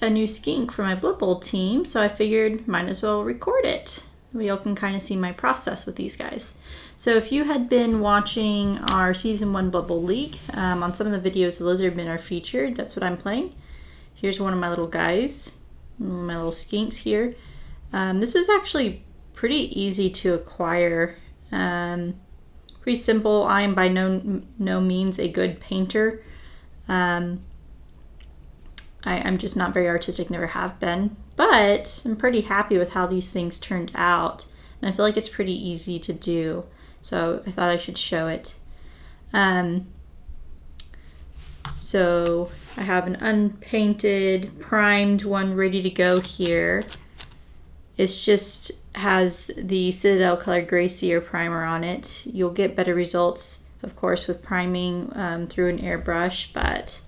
a new skink for my Blood Bowl team, so I figured might as well record it. We all can kind of see my process with these guys. So if you had been watching our Season 1 Blood Bowl League, on some of the videos the Lizardmen are featured, that's what I'm playing. Here's one of my little guys, my little skinks here. This is actually pretty easy to acquire. Pretty simple. I am by no means a good painter. I'm just not very artistic, never have been. But I'm pretty happy with how these things turned out. And I feel like it's pretty easy to do. So I thought I should show it. So I have an unpainted, primed one ready to go here. It just has the Citadel colored Gray Seer primer on it. You'll get better results, of course, with priming through an airbrush, but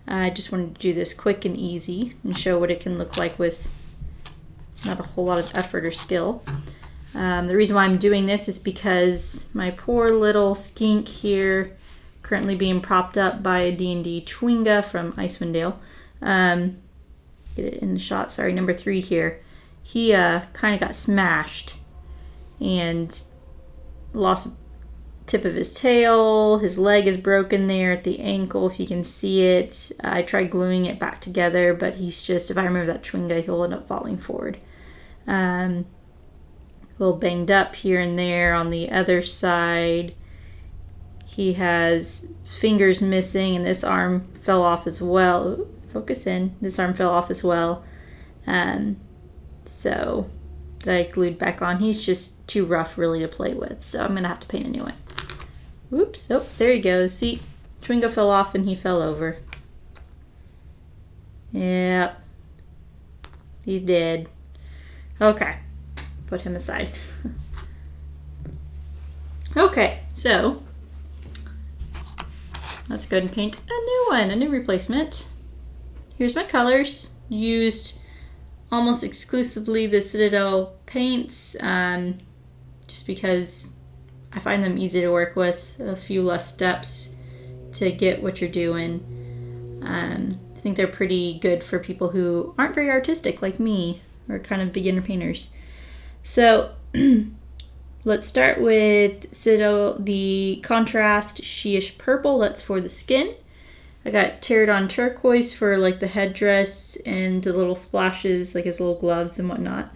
I just wanted to do this quick and easy and show what it can look like with not a whole lot of effort or skill. The reason why I'm doing this is because my poor little skink here, currently being propped up by a D&D Chwinga from Icewind Dale. Get it in the shot, sorry, number 3 here. He kind of got smashed and lost tip of his tail. His leg is broken there at the ankle, if you can see it. I tried gluing it back together, but he's just, if I remember that Chwinga, he'll end up falling forward. A little banged up here and there. On the other side, he has fingers missing, and this arm fell off as well. Ooh, focus in. This arm fell off as well. So that I glued back on. He's just too rough really to play with, so I'm gonna have to paint a new one. Oops, oh, there he goes. See, Chwinga fell off and he fell over. Yep. He's dead. Okay, put him aside. Okay, so let's go ahead and paint a new one, a new replacement. Here's my colors. Used almost exclusively the Citadel paints, just because I find them easy to work with, a few less steps to get what you're doing. I think they're pretty good for people who aren't very artistic like me, or kind of beginner painters. So let's start with Citadel, the contrast She-ish purple, that's for the skin. I got Pterodon turquoise for like the headdress and the little splashes, like his little gloves and whatnot.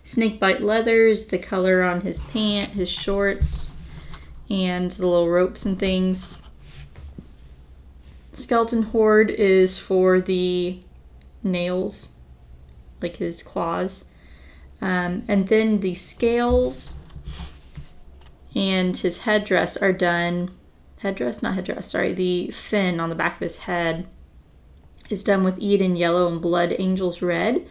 Snakebite leather is the color on his pant, his shorts, and the little ropes and things. Skeleton horde is for the nails, like his claws. And then the scales and his headdress are done. The fin on the back of his head is done with Eden yellow and Blood Angels red.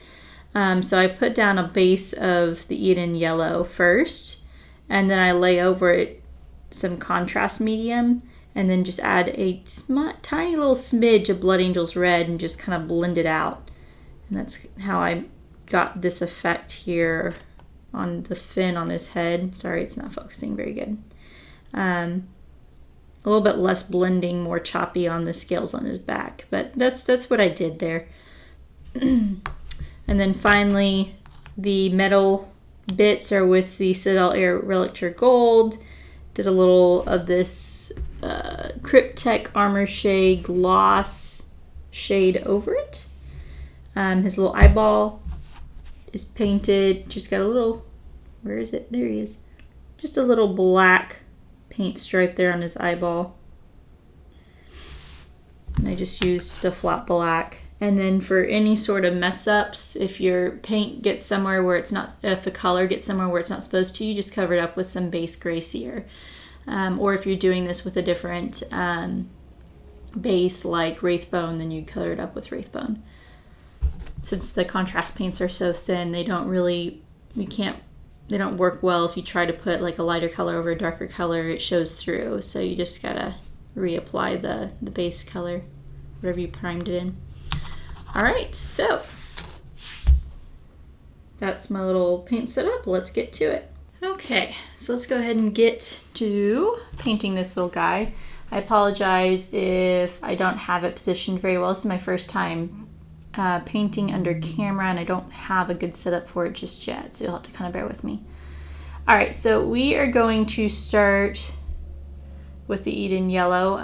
So I put down a base of the Eden yellow first, and then I lay over it some contrast medium, and then just add a tiny little smidge of Blood Angels red and just kind of blend it out. And that's how I got this effect here on the fin on his head. Sorry, it's not focusing very good. A little bit less blending, more choppy on the scales on his back, but that's what I did there. And then finally, the metal bits are with the Citadel Air Relicture Gold. Did a little of this Cryptek Armor Shade gloss shade over it. His little eyeball is painted, just got a little, where is it? There he is. Just a little black paint stripe there on his eyeball. And I just used a flat black. And then for any sort of mess ups, if your paint gets somewhere where it's not, if the color gets somewhere where it's not supposed to, you just cover it up with some base Gray Seer. Or if you're doing this with a different base like Wraithbone, then you color it up with Wraithbone. Since the contrast paints are so thin, they don't work well if you try to put like a lighter color over a darker color. It shows through, so you just gotta reapply the base color wherever you primed it in. Alright, so that's my little paint setup. Let's get to it. Okay, so let's go ahead and get to painting this little guy. I apologize if I don't have it positioned very well. This is my first time painting under camera and I don't have a good setup for it just yet, so you'll have to kind of bear with me. All right, so we are going to start with the Eden Yellow.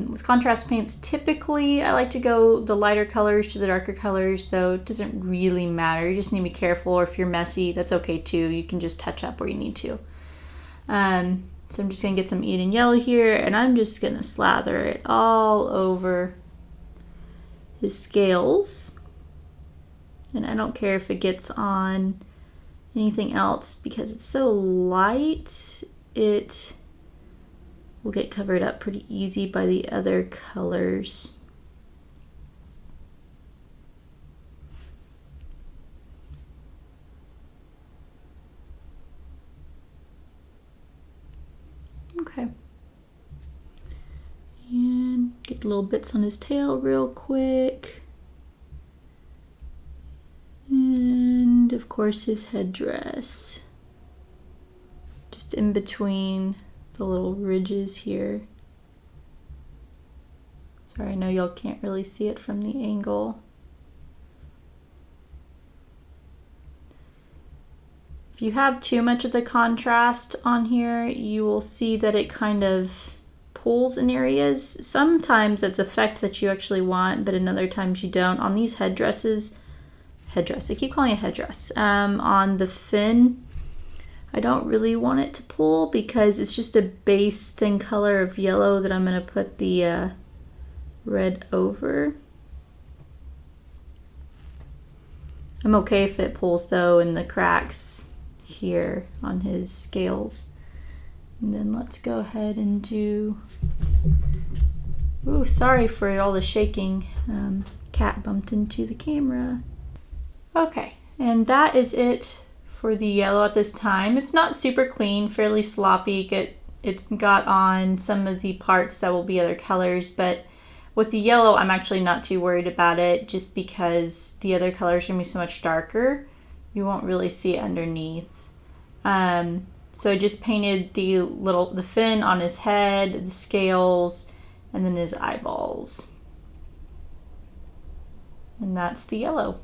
With contrast paints, typically I like to go the lighter colors to the darker colors, though it doesn't really matter. You just need to be careful, or if you're messy, that's okay too. You can just touch up where you need to. So I'm just gonna get some Eden Yellow here, and I'm just gonna slather it all over his scales. And I don't care if it gets on anything else because it's so light, it will get covered up pretty easy by the other colors. Okay. And get the little bits on his tail real quick. And of course his headdress. Just in between the little ridges here. Sorry, I know y'all can't really see it from the angle. If you have too much of the contrast on here, you will see that it kind of pulls in areas. Sometimes it's effect that you actually want, but in other times you don't. On these headdresses, I keep calling it headdress. On the fin, I don't really want it to pull because it's just a base thin color of yellow that I'm going to put the red over. I'm okay if it pulls though in the cracks here on his scales. And then let's go ahead and do, ooh, sorry for all the shaking. Cat bumped into the camera. Okay, and that is it for the yellow at this time. It's not super clean, fairly sloppy. It's got on some of the parts that will be other colors, but with the yellow, I'm actually not too worried about it just because the other colors are gonna be so much darker. You won't really see it underneath. So I just painted the fin on his head, the scales, and then his eyeballs. And that's the yellow.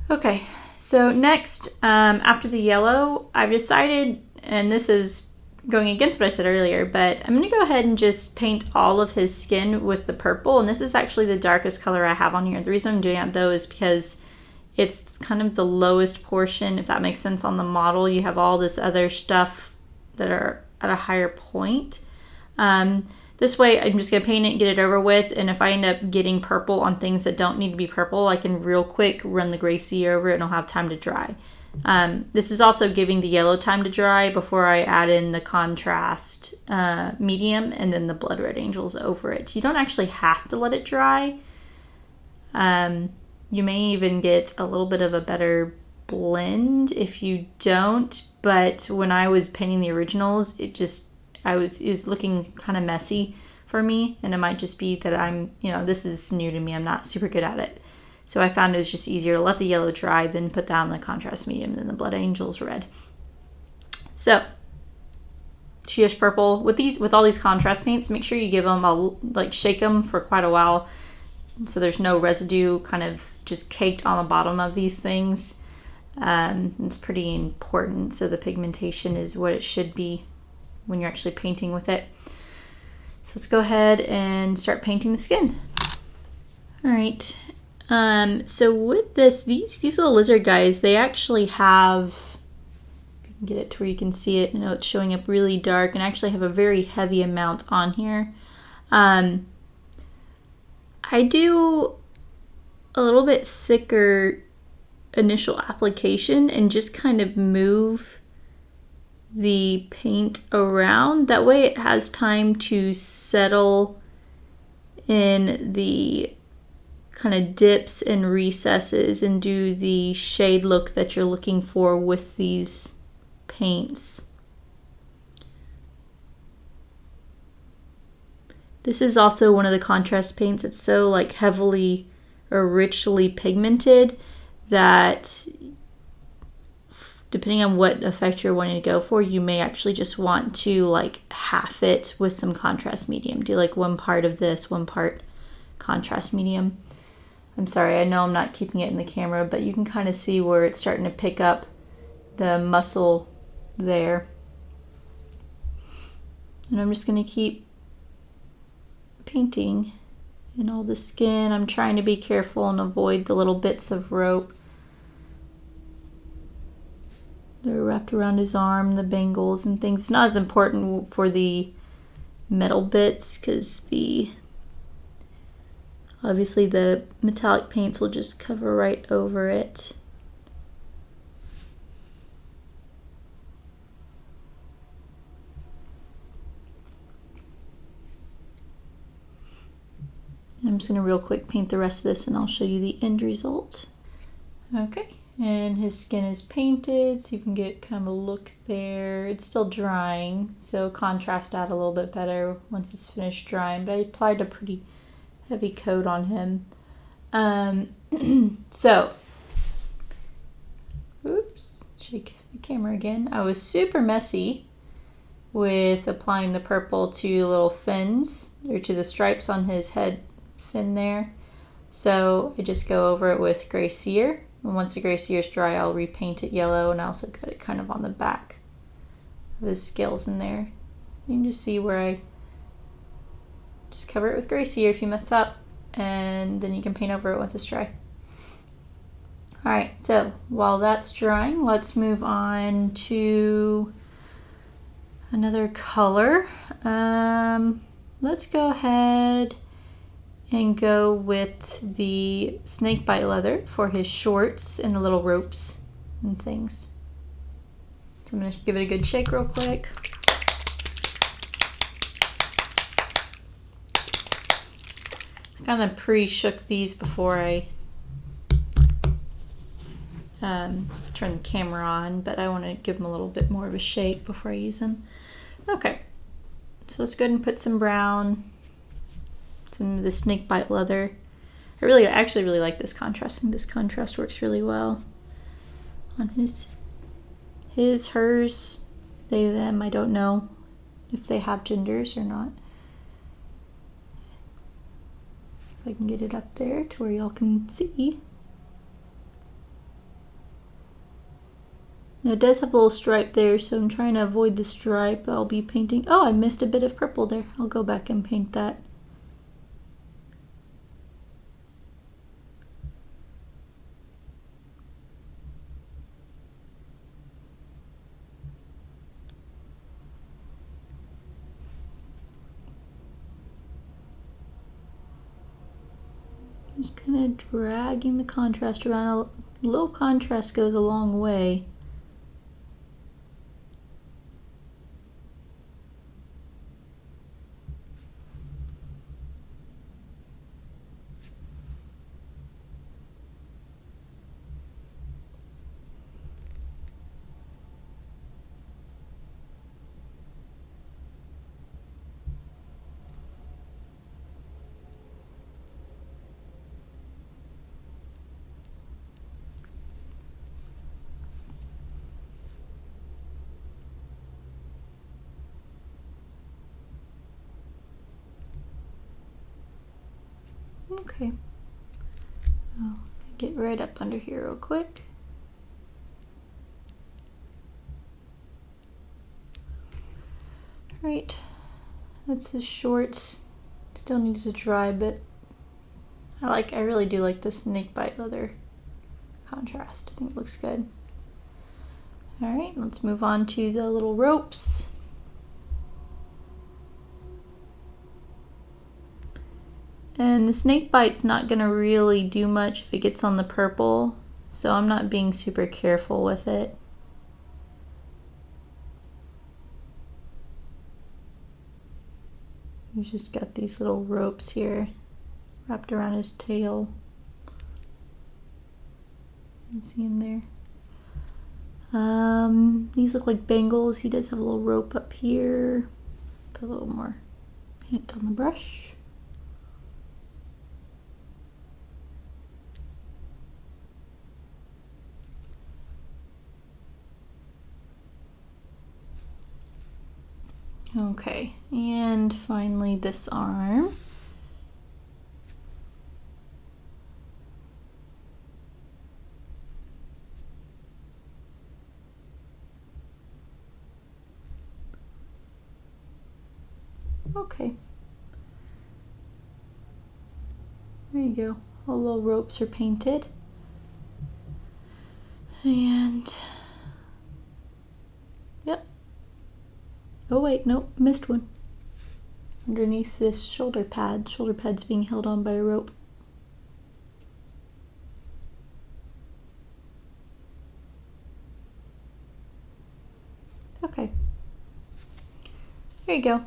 Okay, so next, after the yellow, I've decided, and this is going against what I said earlier, but I'm going to go ahead and just paint all of his skin with the purple, and this is actually the darkest color I have on here. The reason I'm doing that, though, is because it's kind of the lowest portion, if that makes sense, on the model. You have all this other stuff that are at a higher point. This way, I'm just going to paint it and get it over with, and if I end up getting purple on things that don't need to be purple, I can real quick run the W.A.C over it and I'll have time to dry. This is also giving the yellow time to dry before I add in the contrast medium and then the blood red angels over it. You don't actually have to let it dry. You may even get a little bit of a better blend if you don't, but when I was painting the originals, it was looking kind of messy for me, and it might just be that this is new to me. I'm not super good at it. So I found it was just easier to let the yellow dry, then put down the contrast medium, then the blood angels red. So Sheash purple with all these contrast paints, make sure you give them shake them for quite a while so there's no residue kind of just caked on the bottom of these things. It's pretty important, so the pigmentation is what it should be when you're actually painting with it. So let's go ahead and start painting the skin. All right. So with these little lizard guys, they actually have, if you can get it to where you can see it, it's showing up really dark, and actually have a very heavy amount on here. I do a little bit thicker initial application and just kind of move the paint around. That way it has time to settle in the kind of dips and recesses and do the shade look that you're looking for with these paints. This is also one of the contrast paints. It's so heavily or richly pigmented that depending on what effect you're wanting to go for, you may actually just want to half it with some contrast medium. Do one part of this, one part contrast medium. I'm sorry, I know I'm not keeping it in the camera, but you can kind of see where it's starting to pick up the muscle there. And I'm just going to keep painting in all the skin. I'm trying to be careful and avoid the little bits of rope that are wrapped around his arm, the bangles and things. It's not as important for the metal bits because obviously the metallic paints will just cover right over it. I'm just going to real quick paint the rest of this and I'll show you the end result. Okay, and his skin is painted so you can get kind of a look there. It's still drying, so contrast out a little bit better once it's finished drying, but I applied a pretty heavy coat on him. So, oops, shake the camera again. I was super messy with applying the purple to little fins, or to the stripes on his head fin there. So I just go over it with gray cere, and once the gray cere is dry, I'll repaint it yellow, and I also got it kind of on the back of his scales in there. You can just see where I just cover it with gray cere if you mess up, and then you can paint over it once it's dry. Alright, so while that's drying, let's move on to another color. Let's go ahead and go with the snakebite leather for his shorts and the little ropes and things. So I'm going to give it a good shake real quick. I kind of pre-shook these before I turn the camera on, but I want to give them a little bit more of a shake before I use them. Okay, so let's go ahead and put some brown, some of the snakebite leather. I actually really like this contrast. I think this contrast works really well on his, hers, they, them. I don't know if they have genders or not. If I can get it up there to where y'all can see. Now it does have a little stripe there, so I'm trying to avoid the stripe. I'll be painting. Oh, I missed a bit of purple there. I'll go back and paint that. Just kind of dragging the contrast around. A little contrast goes a long way. Okay. Oh, get right up under here real quick. Right, that's his shorts. Still needs to dry, but I really do like the snakebite leather contrast. I think it looks good. All right, let's move on to the little ropes. And the snake bite's not gonna really do much if it gets on the purple, so I'm not being super careful with it. He's just got these little ropes here wrapped around his tail. You see him there? These look like bangles. He does have a little rope up here. Put a little more paint on the brush. Okay, and finally this arm. Okay. There you go. All the little ropes are painted. And yep. Oh wait, nope, missed one. Underneath this shoulder pad. Shoulder pad's being held on by a rope. Okay. There you go.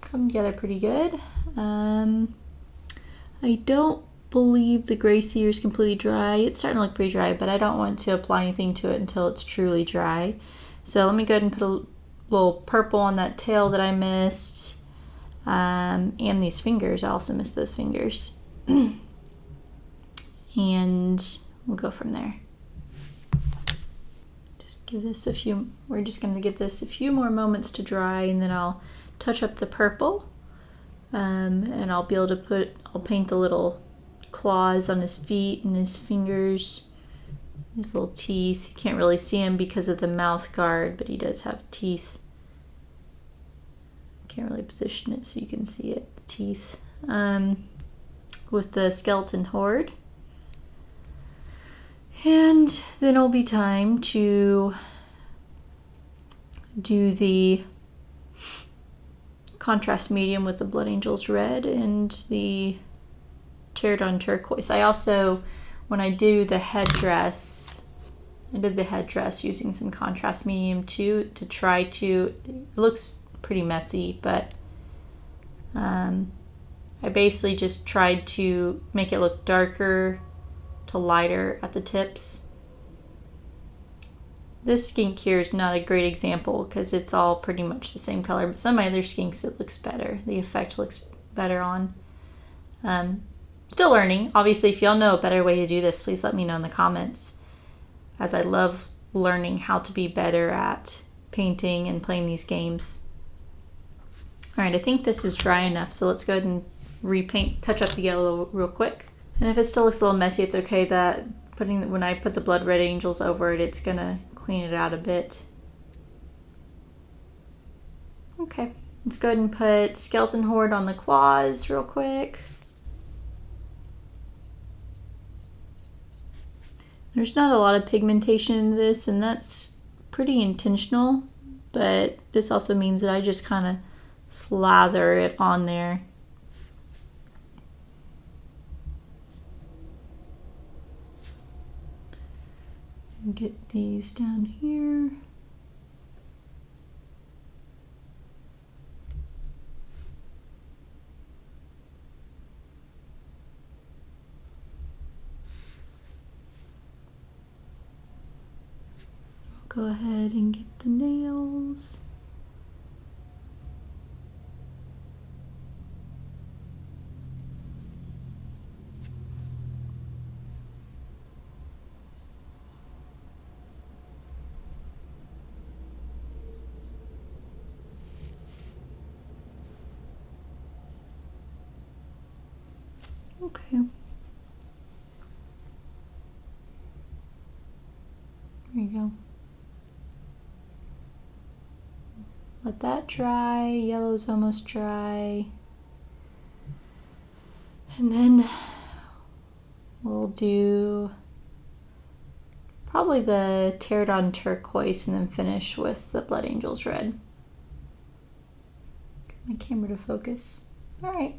Come together pretty good. I don't believe the gray cedar is completely dry. It's starting to look pretty dry, but I don't want to apply anything to it until it's truly dry. So let me go ahead and put a little purple on that tail that I missed. And these fingers, I also missed those fingers. And we'll go from there. Just give this a few, we're just going to give this a few more moments to dry, and then I'll touch up the purple. And I'll be able to I'll paint the little claws on his feet and his fingers, his little teeth. You can't really see him because of the mouth guard, but he does have teeth. Can't really position it so you can see it, the teeth. With the skeleton horde. And then it'll be time to do the contrast medium with the Blood Angels red and the Pterodon turquoise. I also, when I do the headdress, I did the headdress using some contrast medium too, to try to, it looks pretty messy, but I basically just tried to make it look darker to lighter at the tips. This skink here is not a great example because it's all pretty much the same color, but some of my other skinks it looks better. The effect looks better on. Still learning. Obviously, if y'all know a better way to do this, please let me know in the comments, as I love learning how to be better at painting and playing these games. Alright, I think this is dry enough, so let's go ahead and repaint, touch up the yellow real quick. And if it still looks a little messy, it's okay. That when I put the blood red angels over it, it's gonna clean it out a bit. Okay, let's go ahead and put skeleton horde on the claws real quick. There's not a lot of pigmentation in this, and that's pretty intentional, but this also means that I just kind of slather it on there. Get these down here. I'll go ahead and get the nails. Okay. There you go. Let that dry. Yellow's almost dry. And then we'll do probably the Pterodon turquoise and then finish with the Blood Angels red. Get my camera to focus. Alright.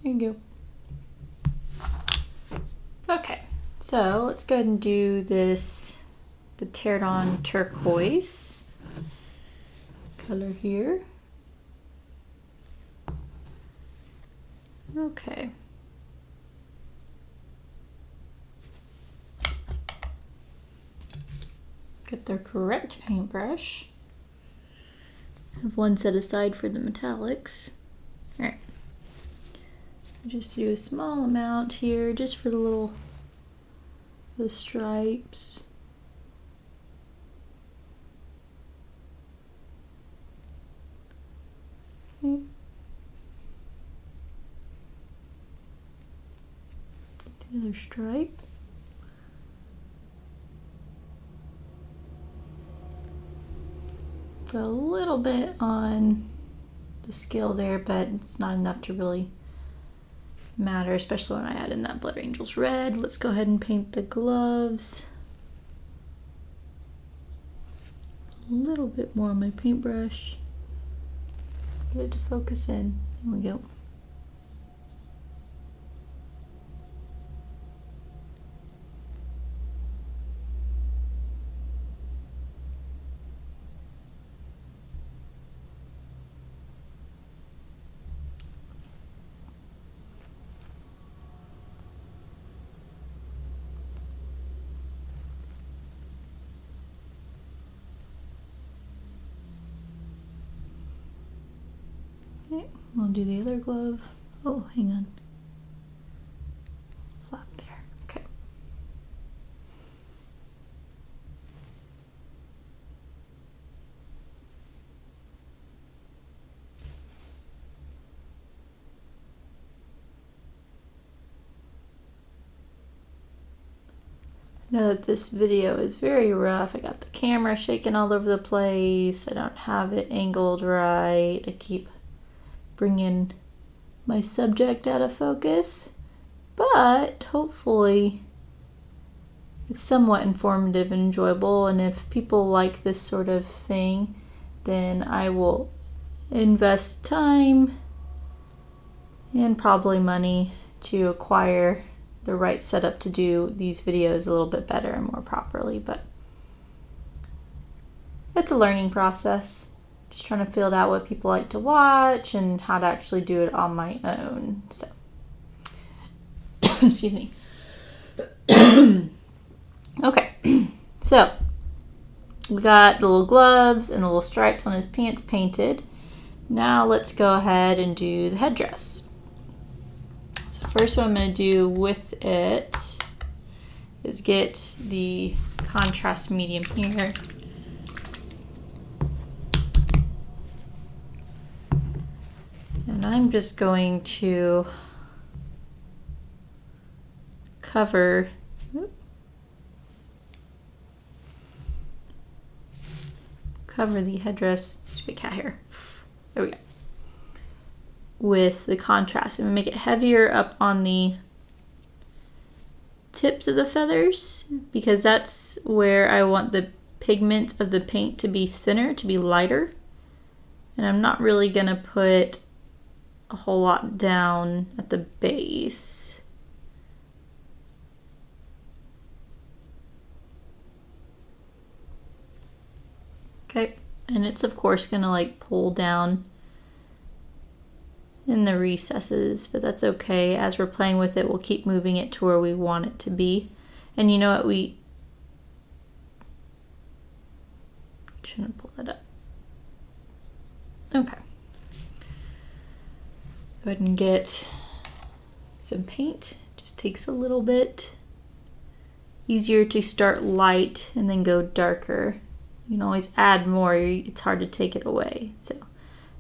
There you go. Okay, so let's go ahead and do this, the Pterodon turquoise color here. Okay. Get the correct paintbrush. Have one set aside for the metallics. All right. Just do a small amount here, just for the stripes. Okay. The other stripe. Put a little bit on the scale there, but it's not enough to really matter, especially when I add in that Blood Angels red. Let's go ahead and paint the gloves. A little bit more on my paintbrush. Get it to focus in. There we go. Okay, we'll do the other glove. Oh, hang on. Flap there. Okay. I know that this video is very rough. I got the camera shaking all over the place. I don't have it angled right. I keep bringing my subject out of focus, but hopefully it's somewhat informative and enjoyable, and if people like this sort of thing, then I will invest time and probably money to acquire the right setup to do these videos a little bit better and more properly, but it's a learning process. Just trying to feel out what people like to watch and how to actually do it on my own. So, excuse me. Okay, so we got the little gloves and the little stripes on his pants painted. Now let's go ahead and do the headdress. So first what I'm going to do with it is get the contrast medium here. And I'm just going to cover the headdress, stupid cat hair, there we go, with the contrast. I'm going to make it heavier up on the tips of the feathers because that's where I want the pigment of the paint to be thinner, to be lighter. And I'm not really going to put a whole lot down at the base. Okay, and it's of course gonna like pull down in the recesses, but that's okay. As we're playing with it, we'll keep moving it to where we want it to be. And you know what, we shouldn't pull that up. Okay. Go ahead and get some paint. Just takes a little bit. Easier to start light and then go darker. You can always add more, it's hard to take it away. So I'm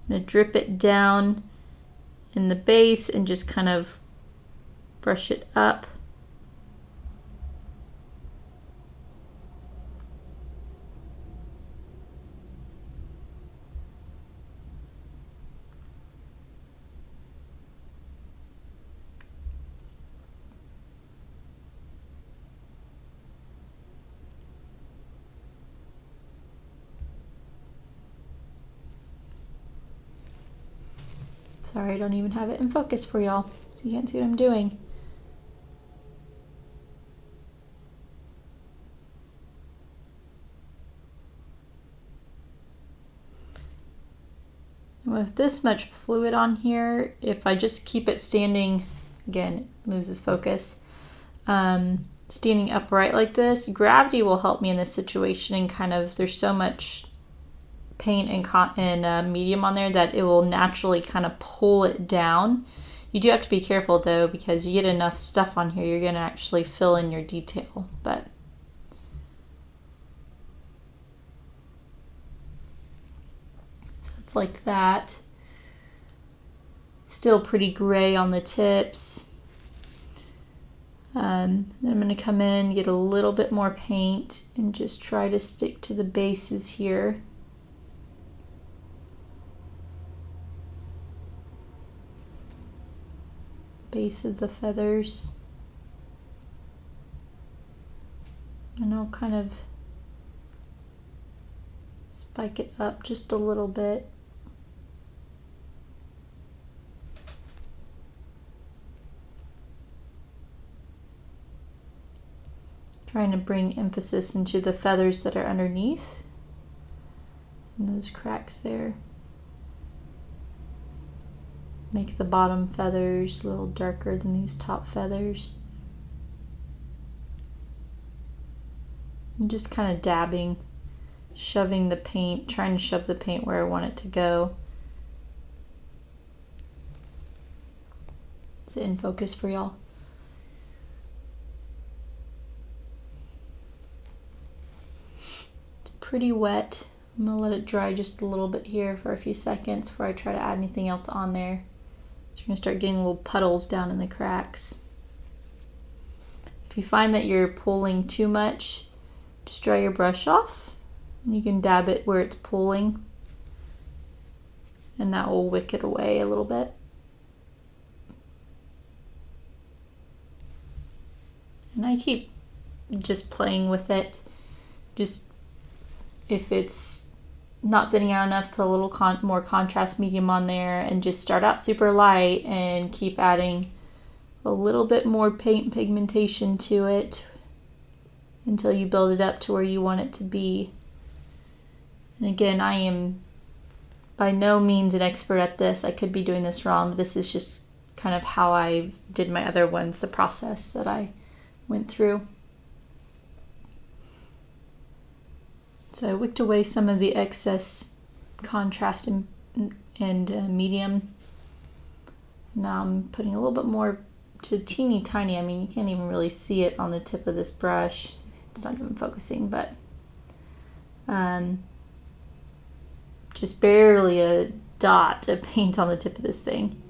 gonna drip it down in the base and just kind of brush it up. Sorry, I don't even have it in focus for y'all, so you can't see what I'm doing. With this much fluid on here, if I just keep it standing, again, it loses focus, standing upright like this, gravity will help me in this situation, and kind of, there's so much paint and medium on there that it will naturally kind of pull it down. You do have to be careful though, because you get enough stuff on here, you're going to actually fill in your detail. But so it's like that. Still pretty gray on the tips. Then I'm going to come in, get a little bit more paint, and just try to stick to the bases here. base of the feathers. And I'll kind of spike it up just a little bit. Trying to bring emphasis into the feathers that are underneath and those cracks there. Make the bottom feathers a little darker than these top feathers. And just kind of dabbing, shoving the paint, trying to shove the paint where I want it to go. Is it in focus for y'all? Pretty wet. I'm gonna let it dry just a little bit here for a few seconds before I try to add anything else on there. So you're gonna start getting little puddles down in the cracks. If you find that you're pulling too much, just dry your brush off and you can dab it where it's pulling and that will wick it away a little bit. And I keep just playing with it. Just if it's not thinning out enough, put a little more contrast medium on there and just start out super light and keep adding a little bit more paint pigmentation to it until you build it up to where you want it to be. And again, I am by no means an expert at this. I could be doing this wrong, but this is just kind of how I did my other ones, the process that I went through. So I wicked away some of the excess contrast and medium. Now I'm putting a little bit more, to teeny tiny. I mean, you can't even really see it on the tip of this brush. It's not even focusing, but just barely a dot of paint on the tip of this thing,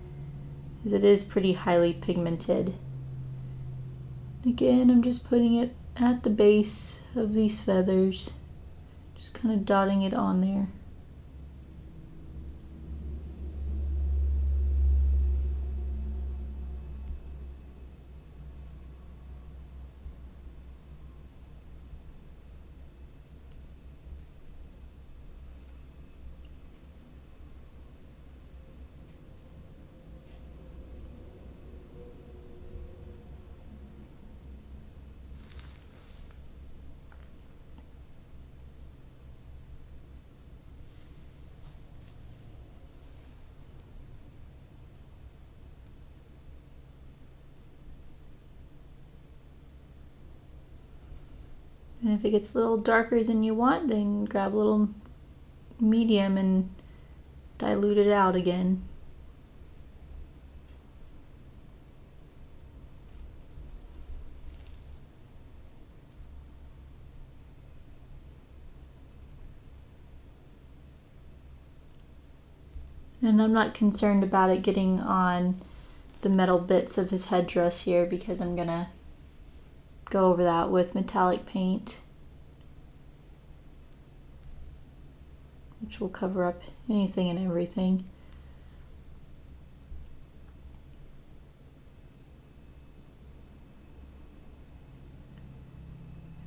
because it is pretty highly pigmented. Again, I'm just putting it at the base of these feathers. Just kind of dotting it on there. And if it gets a little darker than you want, then grab a little medium and dilute it out again. And I'm not concerned about it getting on the metal bits of his headdress here, because I'm gonna go over that with metallic paint, which will cover up anything and everything.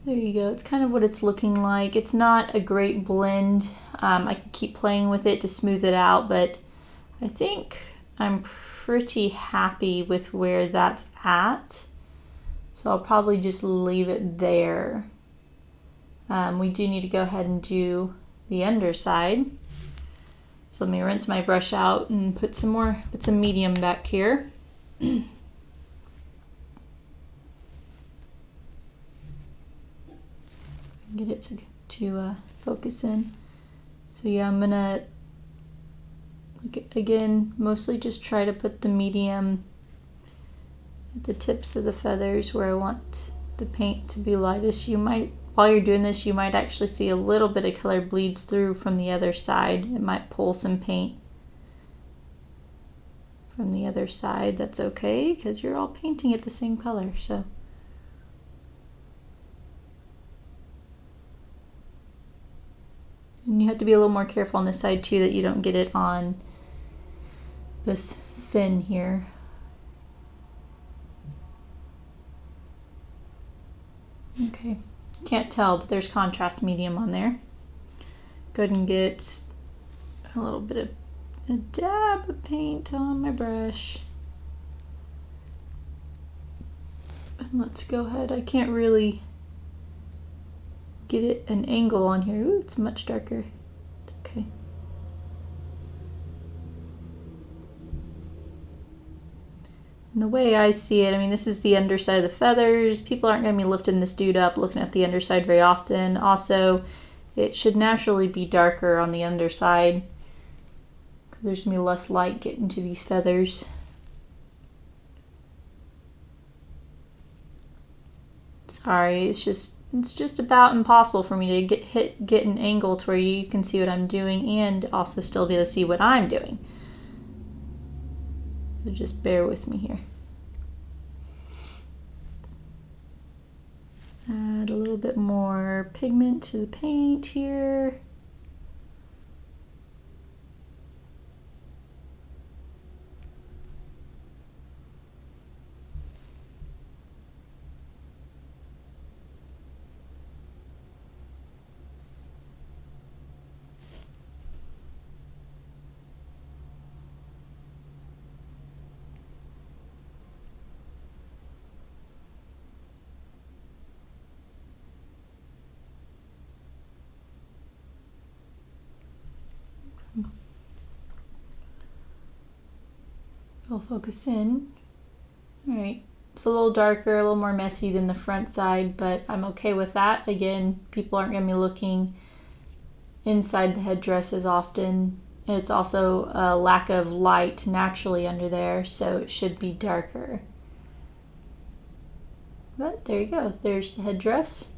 There you go. It's kind of what it's looking like. It's not a great blend. I can keep playing with it to smooth it out, but I think I'm pretty happy with where that's at. So I'll probably just leave it there. We do need to go ahead and do the underside. So let me rinse my brush out and put some medium back here. Get it to focus in. So yeah, I'm gonna, again, mostly just try to put the medium at the tips of the feathers where I want the paint to be lightest. You might, while you're doing this, you might actually see a little bit of color bleed through from the other side. It might pull some paint from the other side. That's okay, because you're all painting it the same color. So and you have to be a little more careful on this side too, that you don't get it on this fin here. Okay, can't tell, but there's contrast medium on there. Go ahead and get a little bit of a dab of paint on my brush. And let's go ahead. I can't really get it an angle on here. Ooh, it's much darker. It's okay. And the way I see it, I mean, this is the underside of the feathers. People aren't going to be lifting this dude up, looking at the underside very often. Also, it should naturally be darker on the underside because there's going to be less light getting to these feathers. Sorry, it's just about impossible for me to get an angle to where you can see what I'm doing and also still be able to see what I'm doing. So just bear with me here. Add a little bit more pigment to the paint here. It'll focus in. Alright, it's a little darker, a little more messy than the front side, but I'm okay with that. Again, people aren't going to be looking inside the headdress as often. And it's also a lack of light naturally under there, so it should be darker. But there you go, there's the headdress.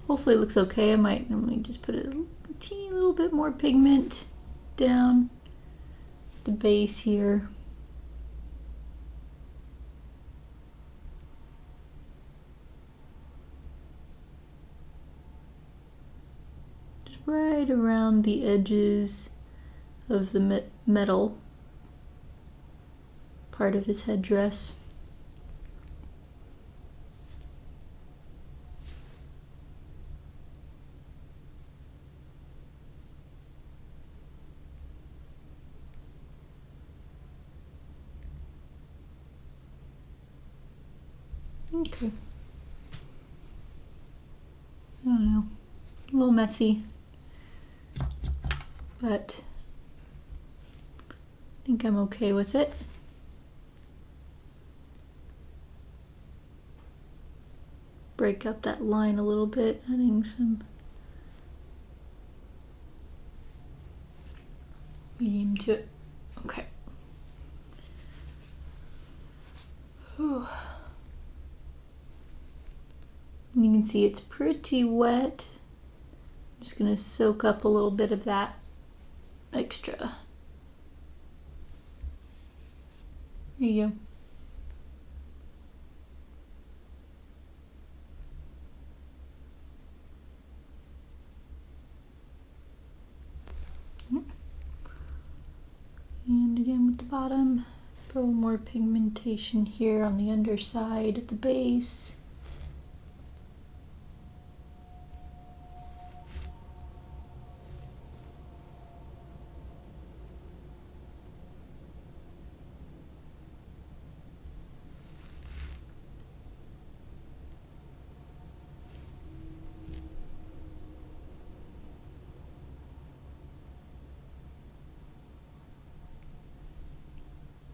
Hopefully it looks okay. Let me just put a teeny little bit more pigment down the base here. Just right around the edges of the metal part of his headdress. Okay. I don't know. A little messy, but I think I'm okay with it. Break up that line a little bit, adding some medium to it. Okay. Whew. You can see it's pretty wet. I'm just going to soak up a little bit of that extra. There you go. And again with the bottom, a little more pigmentation here on the underside at the base.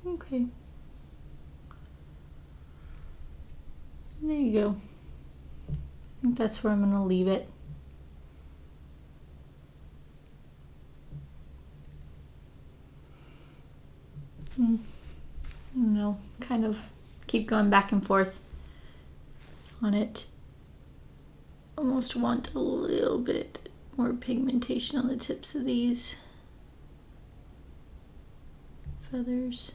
Okay. There you go. I think that's where I'm going to leave it. I don't know, kind of keep going back and forth on it. Almost want a little bit more pigmentation on the tips of these feathers.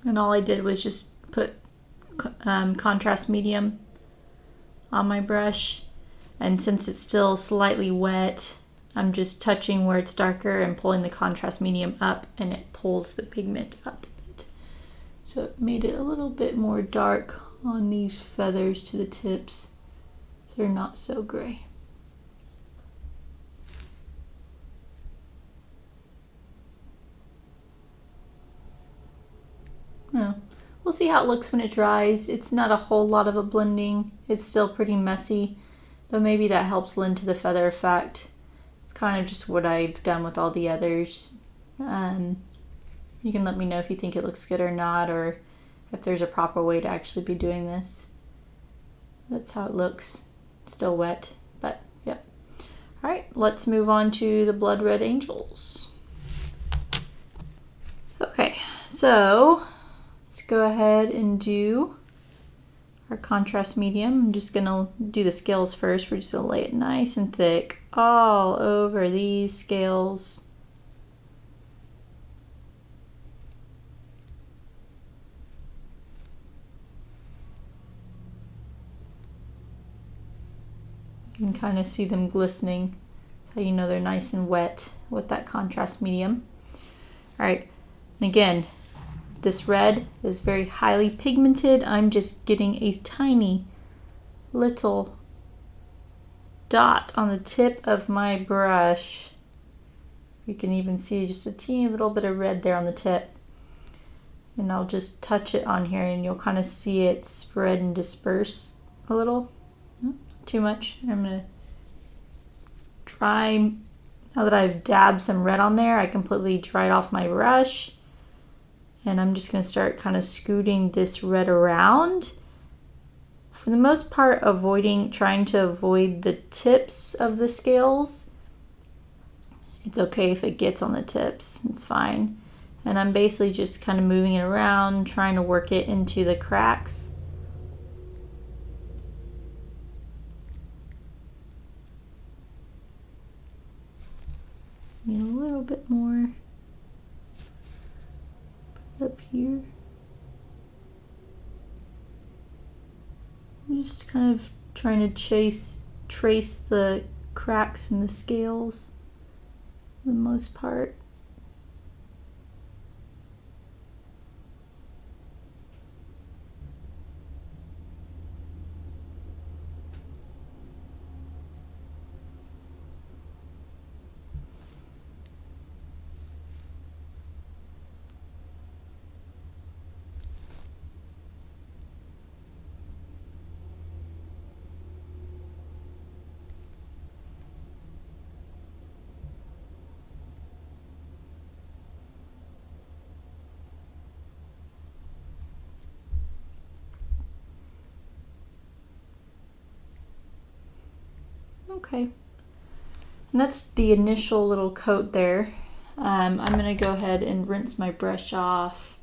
And all I did was just put contrast medium on my brush. And since it's still slightly wet, I'm just touching where it's darker and pulling the contrast medium up, and it pulls the pigment up a bit. So it made it a little bit more dark on these feathers to the tips, so they're not so gray. Yeah. We'll see how it looks when it dries. It's not a whole lot of a blending. It's still pretty messy, though maybe that helps lend to the feather effect. It's kind of just what I've done with all the others. You can let me know if you think it looks good or not, or if there's a proper way to actually be doing this. That's how it looks. Still wet, but yep. All right, let's move on to the Blood Red Angels. Okay, so let's go ahead and do our contrast medium. I'm just gonna do the scales first. We're just gonna lay it nice and thick all over these scales. You can kind of see them glistening. That's how you know they're nice and wet with that contrast medium. All right, and again, this red is very highly pigmented. I'm just getting a tiny little dot on the tip of my brush. You can even see just a teeny little bit of red there on the tip. And I'll just touch it on here and you'll kind of see it spread and disperse a little. Not too much. I'm gonna dry, now that I've dabbed some red on there, I completely dried off my brush. And I'm just gonna start kind of scooting this red around. For the most part, trying to avoid the tips of the scales. It's okay if it gets on the tips, it's fine. And I'm basically just kind of moving it around, trying to work it into the cracks. Need a little bit more up here. I'm just kind of trying to trace the cracks in the scales for the most part. Okay, and that's the initial little coat there. I'm gonna go ahead and rinse my brush off.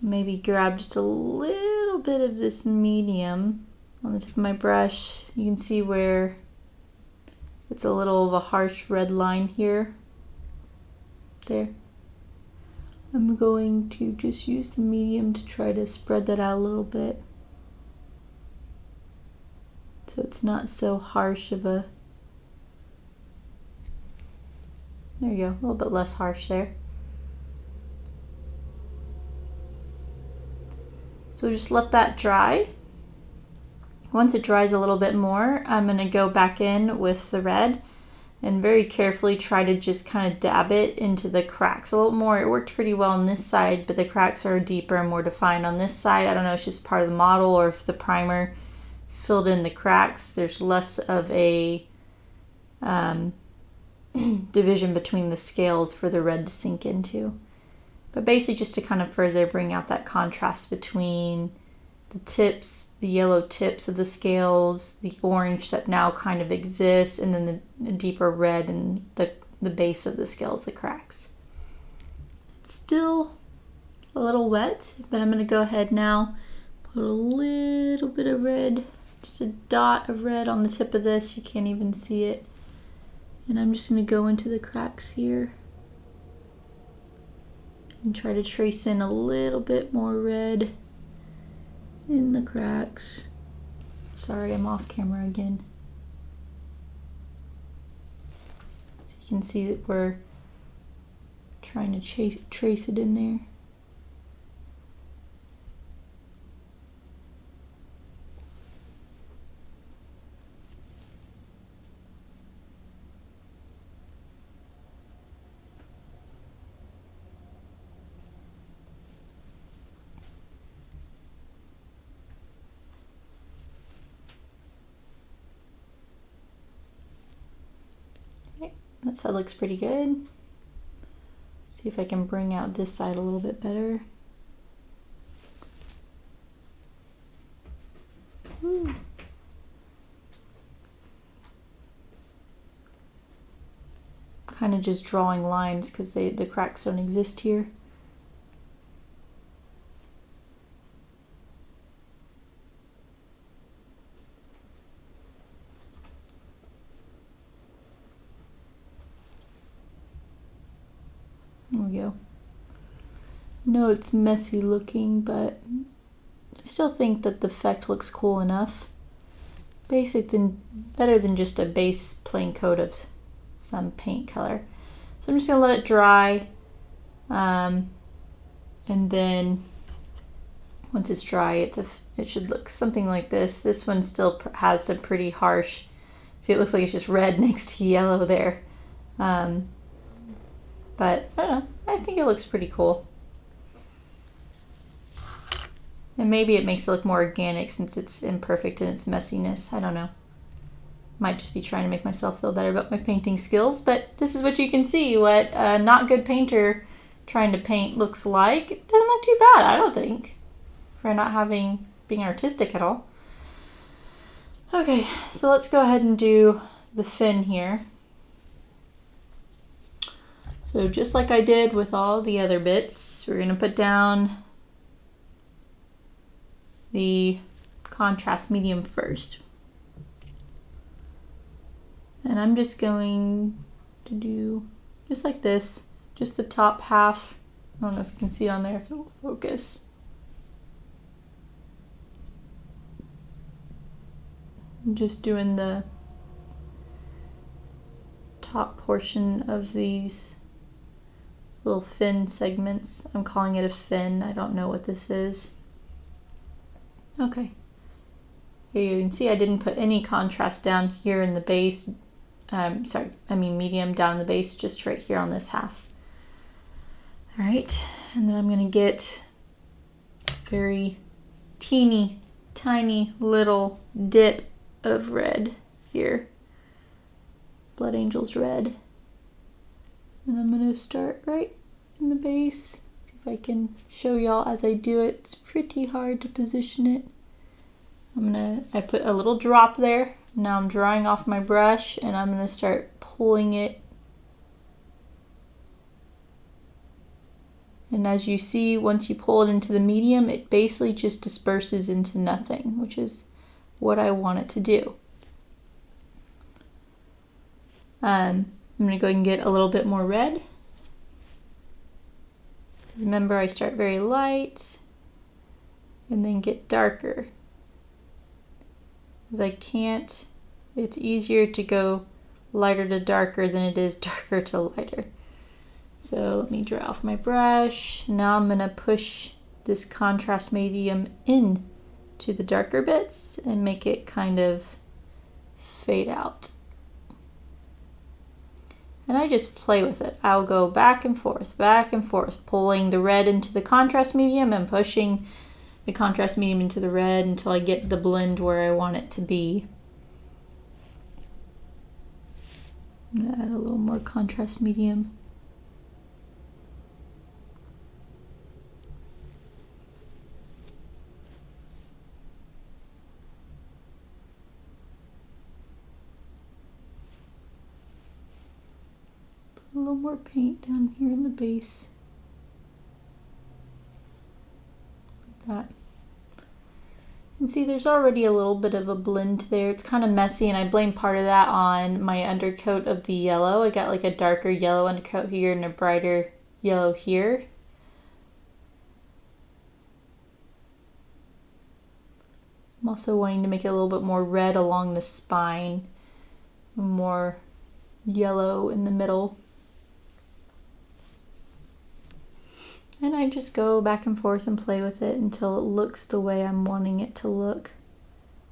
Maybe grab just a little bit of this medium on the tip of my brush. You can see where it's a little of a harsh red line here. There. I'm going to just use the medium to try to spread that out a little bit, so it's not so harsh of a, there you go, a little bit less harsh there. So just let that dry. Once it dries a little bit more, I'm going to go back in with the red and very carefully try to just kind of dab it into the cracks a little more. It worked pretty well on this side, but the cracks are deeper and more defined on this side. I don't know if it's just part of the model or if the primer filled in the cracks. There's less of a division between the scales for the red to sink into. But basically just to kind of further bring out that contrast between the tips, the yellow tips of the scales, the orange that now kind of exists, and then the deeper red and the base of the scales, the cracks. It's still a little wet, but I'm going to go ahead now, put a little bit of red, just a dot of red on the tip of this. You can't even see it. And I'm just going to go into the cracks here and try to trace in a little bit more red in the cracks. Sorry, I'm off camera again. You can see that we're trying to trace it in there. That side looks pretty good. See if I can bring out this side a little bit better. Ooh. Kind of just drawing lines because the cracks don't exist here. There we go. No, it's messy looking, but I still think that the effect looks cool enough. Better than just a base plain coat of some paint color. So I'm just gonna let it dry, and then once it's dry, it should look something like this. This one still has some pretty harsh. See, it looks like it's just red next to yellow there. But I don't know, I think it looks pretty cool. And maybe it makes it look more organic since it's imperfect in its messiness. I don't know. Might just be trying to make myself feel better about my painting skills, but this is what you can see, what a not good painter trying to paint looks like. It doesn't look too bad, I don't think, for not being artistic at all. Okay, so let's go ahead and do the fin here. So just like I did with all the other bits, we're going to put down the contrast medium first. And I'm just going to do just like this, just the top half. I don't know if you can see on there if it will focus. I'm just doing the top portion of these little fin segments. I'm calling it a fin. I don't know what this is. Okay. Here you can see I didn't put any contrast down here in the base. Medium down in the base, just right here on this half. All right, and then I'm gonna get very teeny, tiny little dip of red here. Blood Angel's red. And I'm gonna start right in the base. See if I can show y'all as I do it. It's pretty hard to position it. I put a little drop there. Now I'm drying off my brush and I'm gonna start pulling it. And as you see, once you pull it into the medium, it basically just disperses into nothing, which is what I want it to do. I'm gonna go ahead and get a little bit more red. Remember, I start very light and then get darker. Because it's easier to go lighter to darker than it is darker to lighter. So let me dry off my brush. Now I'm gonna push this contrast medium in to the darker bits and make it kind of fade out. And I just play with it. I'll go back and forth, pulling the red into the contrast medium and pushing the contrast medium into the red until I get the blend where I want it to be. I'm gonna add a little more contrast medium. Put a little more paint down here in the base. Like that. And see, there's already a little bit of a blend there. It's kind of messy, and I blame part of that on my undercoat of the yellow. I got like a darker yellow undercoat here and a brighter yellow here. I'm also wanting to make it a little bit more red along the spine, more yellow in the middle. And I just go back and forth and play with it until it looks the way I'm wanting it to look,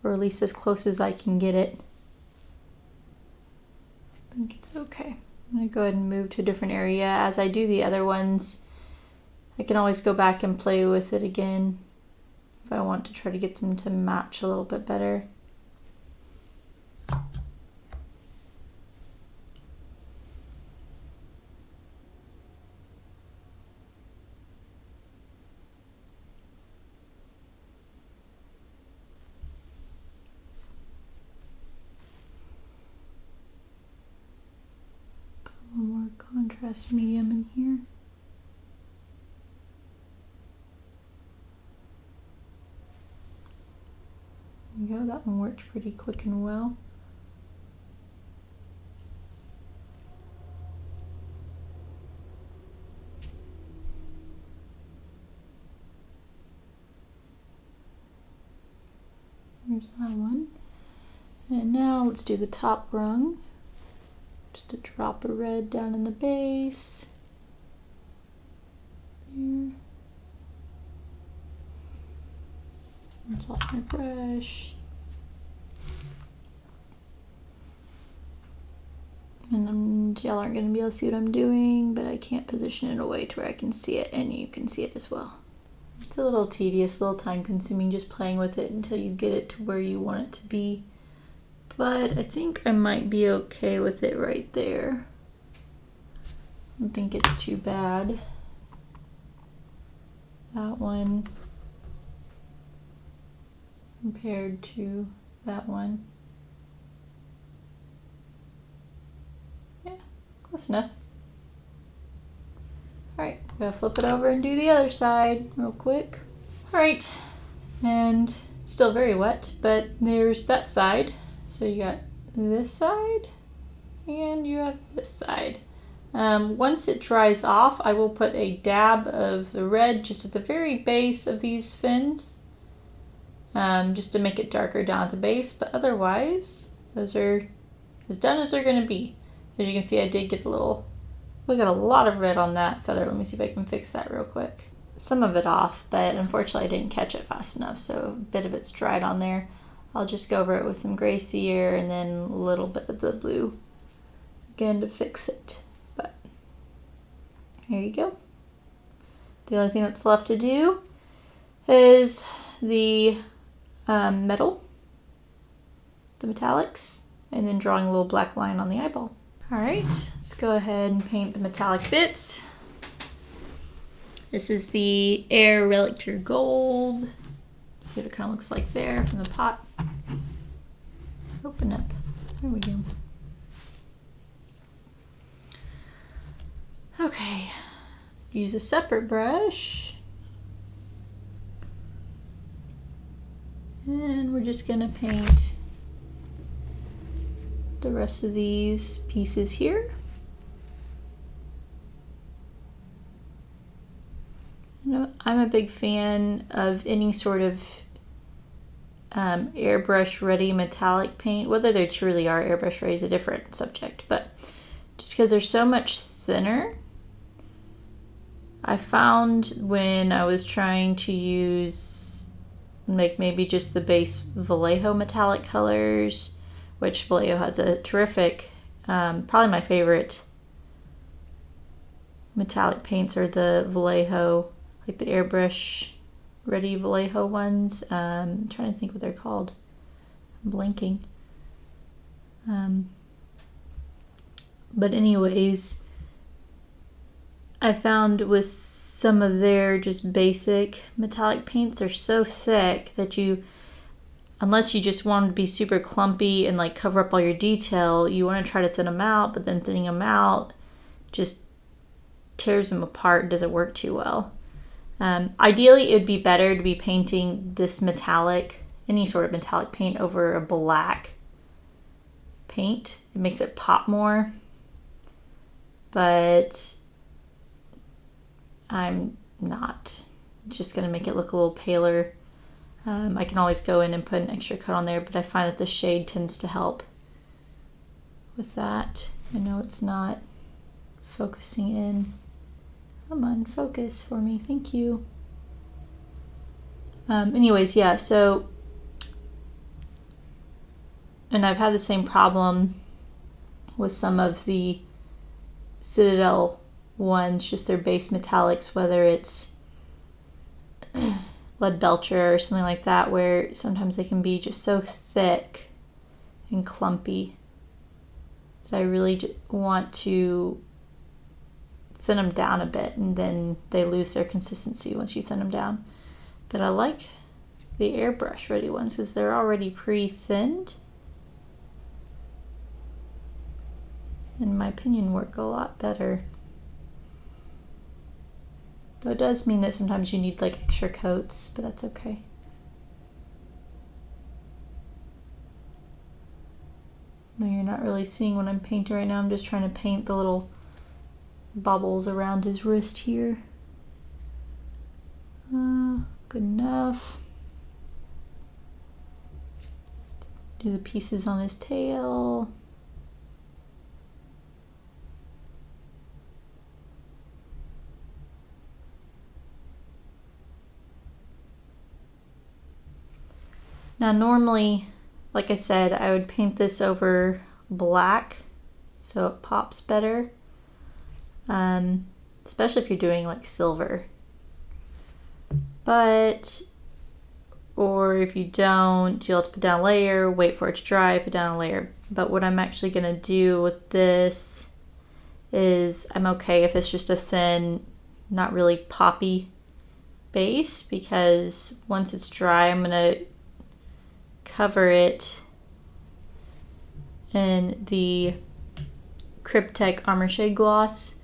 or at least as close as I can get it. I think it's okay. I'm gonna go ahead and move to a different area. As I do the other ones, I can always go back and play with it again if I want to try to get them to match a little bit better. Put a little more contrast medium in here. There you go, that one worked pretty quick and well. There's that one. And now let's do the top rung. Just a drop of red down in the base. There. That's off my brush. And y'all aren't going to be able to see what I'm doing, but I can't position it in a way to where I can see it, and you can see it as well. It's a little tedious, a little time consuming just playing with it until you get it to where you want it to be. But I think I might be okay with it right there. I don't think it's too bad. That one compared to that one. Yeah, close enough. Alright, I'm gonna flip it over and do the other side real quick. Alright, and it's still very wet, but there's that side. So you got this side, and you have this side. Once it dries off, I will put a dab of the red just at the very base of these fins. Just to make it darker down at the base, but otherwise, those are as done as they're going to be. As you can see, I did get we got a lot of red on that feather. Let me see if I can fix that real quick. Some of it off, but unfortunately I didn't catch it fast enough, so a bit of it's dried on there. I'll just go over it with some gray cere and then a little bit of the blue again to fix it. But here you go. The only thing that's left to do is the metal, the metallics, and then drawing a little black line on the eyeball. Alright, let's go ahead and paint the metallic bits. This is the Air Relictor Gold. See what it kind of looks like there from the pot. Open up. There we go. Okay, use a separate brush. And we're just gonna paint the rest of these pieces here. I'm a big fan of any sort of airbrush ready metallic paint. Whether they truly are airbrush ready is a different subject, but just because they're so much thinner, I found when I was trying to use like maybe just the base Vallejo metallic colors, which Vallejo has a terrific, probably my favorite metallic paints are the Vallejo, like the airbrush ready Vallejo ones. I'm trying to think what they're called. I'm blanking. But anyways, I found with some of their just basic metallic paints, they're so thick that unless you just want them to be super clumpy and like cover up all your detail, you want to try to thin them out, but then thinning them out just tears them apart and doesn't work too well. Ideally, it would be better to be painting this metallic, any sort of metallic paint over a black paint. It makes it pop more, but I'm not. It's just going to make it look a little paler. I can always go in and put an extra coat on there, but I find that the shade tends to help with that. I know it's not focusing in. Come on, focus for me. Thank you. Anyways, yeah, so, and I've had the same problem with some of the Citadel ones, just their base metallics, whether it's lead belcher or something like that, where sometimes they can be just so thick and clumpy that I really want to thin them down a bit, and then they lose their consistency once you thin them down. But I like the airbrush ready ones because they're already pre-thinned. In my opinion, work a lot better. Though it does mean that sometimes you need like extra coats, but that's okay. No, you're not really seeing what I'm painting right now. I'm just trying to paint the little bubbles around his wrist here. Good enough. Do the pieces on his tail. Now normally, like I said, I would paint this over black so it pops better, especially if you're doing like silver. But, or if you don't, you'll have to put down a layer, wait for it to dry, put down a layer. But what I'm actually gonna do with this is I'm okay if it's just a thin, not really poppy base, because once it's dry, I'm gonna cover it in the Cryptek Armor Shade Gloss,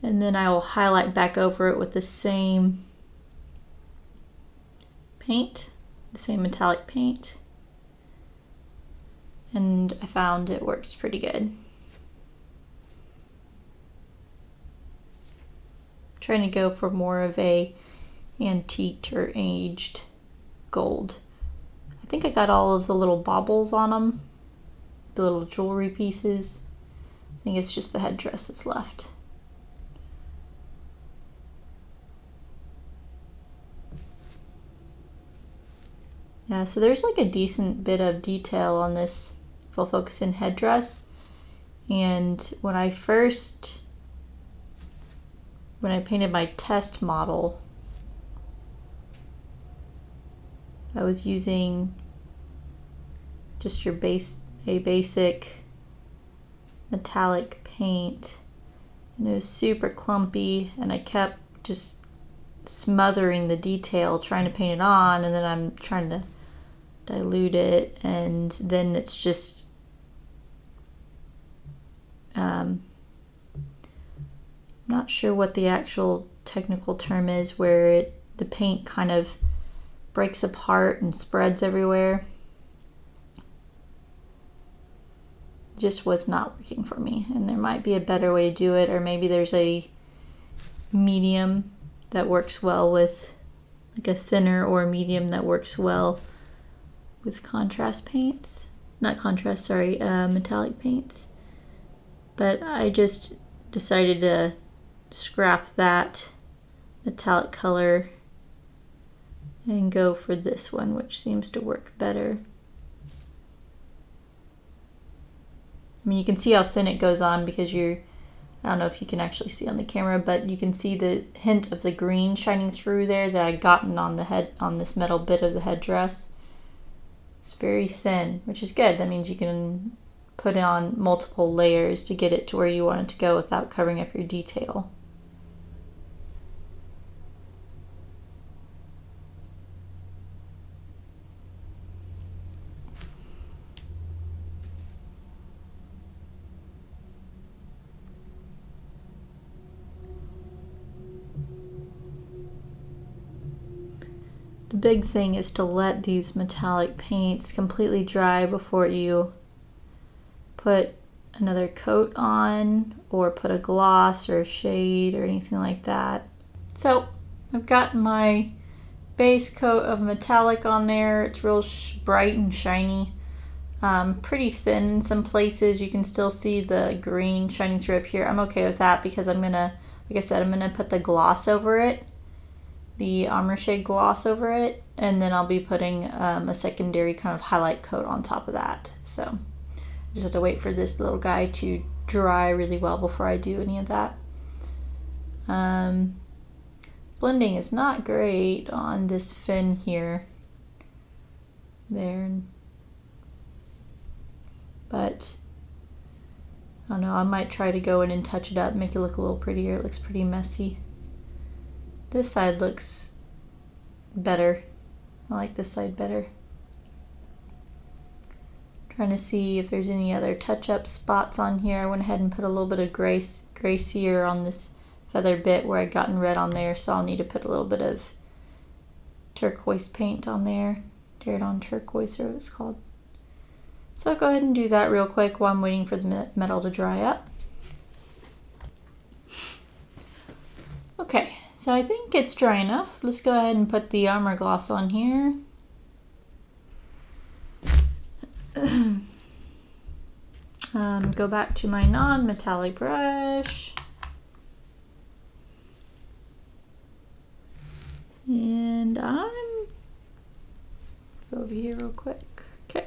and then I will highlight back over it with the same paint, the same metallic paint, and I found it works pretty good. I'm trying to go for more of a antiqued or aged gold. I think I got all of the little baubles on them, the little jewelry pieces. I think it's just the headdress that's left. Yeah, so there's like a decent bit of detail on this full focus in headdress. And when I painted my test model, I was using just a basic metallic paint, and it was super clumpy, and I kept just smothering the detail trying to paint it on, and then I'm trying to dilute it, and then it's just not sure what the actual technical term is, where the paint kind of breaks apart and spreads everywhere. Just was not working for me, and there might be a better way to do it, or maybe there's a medium that works well with, like a thinner or a medium that works well with contrast paints. Not contrast, sorry, metallic paints. But I just decided to scrap that metallic color and go for this one, which seems to work better. I mean, you can see how thin it goes on because I don't know if you can actually see on the camera, but you can see the hint of the green shining through there that I'd gotten on this metal bit of the headdress. It's very thin, which is good. That means you can put on multiple layers to get it to where you want it to go without covering up your detail. The big thing is to let these metallic paints completely dry before you put another coat on or put a gloss or a shade or anything like that. So I've got my base coat of metallic on there. It's real bright and shiny. pretty thin in some places. You can still see the green shining through up here. I'm okay with that because I'm gonna, like I said, I'm gonna put the gloss over it, the Armor Shade gloss over it, and then I'll be putting a secondary kind of highlight coat on top of that. So I just have to wait for this little guy to dry really well before I do any of that. Blending is not great on this fin here. There. But I don't know, I might try to go in and touch it up, make it look a little prettier. It looks pretty messy. This side looks better. I like this side better. Trying to see if there's any other touch-up spots on here. I went ahead and put a little bit of gray sear on this feather bit where I'd gotten red on there, so I'll need to put a little bit of turquoise paint on there. Terradon turquoise, or what it's called. So I'll go ahead and do that real quick while I'm waiting for the metal to dry up. Okay, so I think it's dry enough. Let's go ahead and put the armor gloss on here. Go back to my non-metallic brush. And I'm over here real quick. Okay.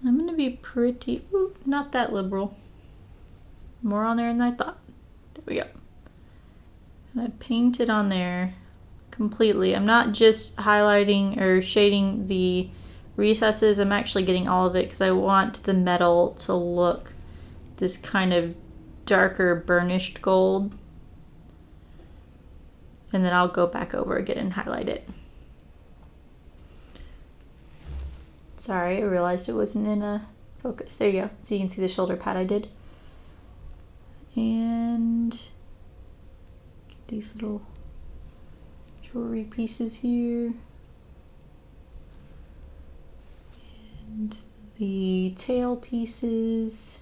I'm gonna be pretty, ooh, not that liberal. More on there than I thought. There we go. And I paint it on there completely. I'm not just highlighting or shading the recesses. I'm actually getting all of it because I want the metal to look this kind of darker burnished gold. And then I'll go back over again and highlight it. Sorry, I realized it wasn't in a focus. There you go. So you can see the shoulder pad I did. And get these little jewelry pieces here. And the tail pieces.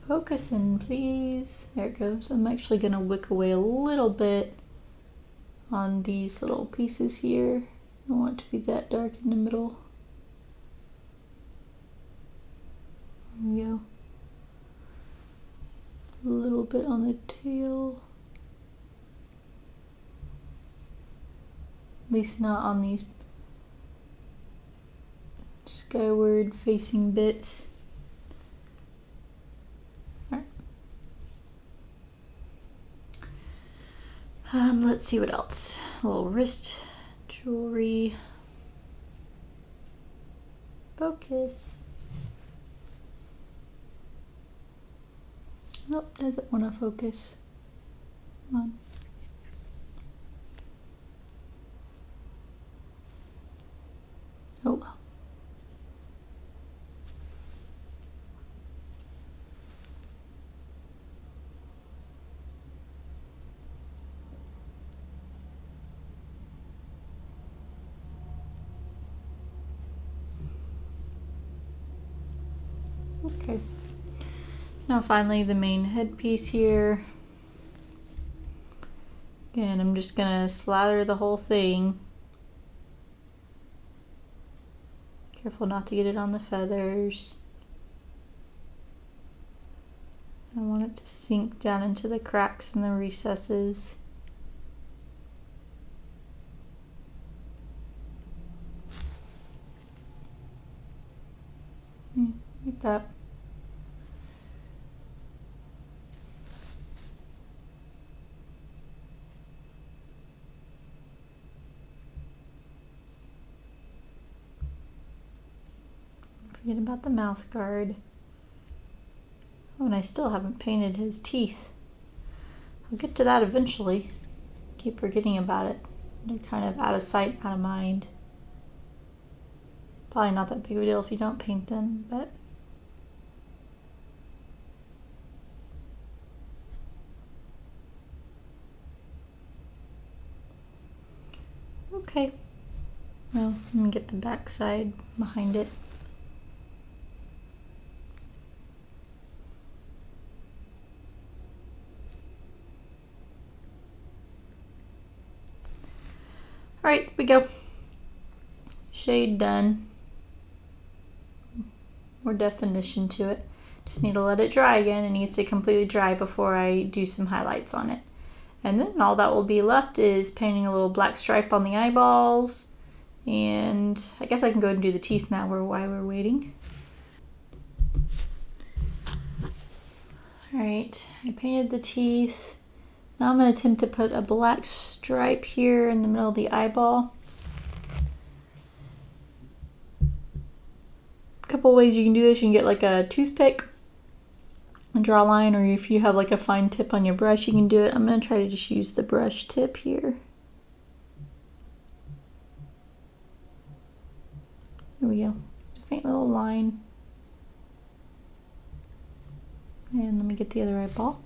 Focus in, please. There it goes. I'm actually going to wick away a little bit on these little pieces here. I don't want it to be that dark in the middle. There we go. A little bit on the tail. At least not on these skyward facing bits. Let's see what else. A little wrist jewelry. Focus. Nope, doesn't want to focus. Come on. Oh well. Okay, now finally the main headpiece here. Again, I'm just gonna slather the whole thing. Careful not to get it on the feathers. I want it to sink down into the cracks and the recesses. Like that. Forget about the mouth guard. Oh, and I still haven't painted his teeth. I'll get to that eventually. Keep forgetting about it. They're kind of out of sight, out of mind. Probably not that big of a deal if you don't paint them, but Okay. Well, let me get the back side behind it. All right, there we go. Shade done. More definition to it. Just need to let it dry again. It needs to completely dry before I do some highlights on it. And then all that will be left is painting a little black stripe on the eyeballs. And I guess I can go ahead and do the teeth now while we're waiting. All right, I painted the teeth. Now I'm going to attempt to put a black stripe here in the middle of the eyeball. A couple ways you can do this. You can get like a toothpick and draw a line, or if you have like a fine tip on your brush, you can do it. I'm going to try to just use the brush tip here. There we go. Just a faint little line. And let me get the other eyeball.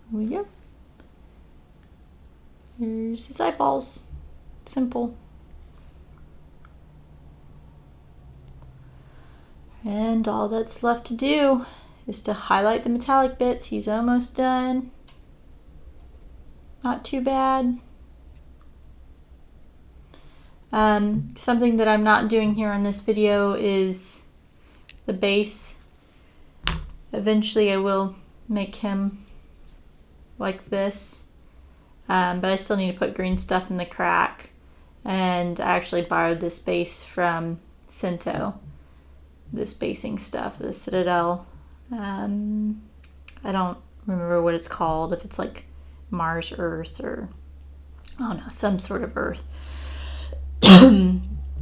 There we go. Here's his eyeballs. Simple. And all that's left to do is to highlight the metallic bits. He's almost done. Not too bad. Something that I'm not doing here in this video is the base. Eventually I will make him like this, but I still need to put green stuff in the crack. And I actually borrowed this base from Cento, this basing stuff, the Citadel. I don't remember what it's called, if it's like Mars Earth or I don't know, some sort of Earth.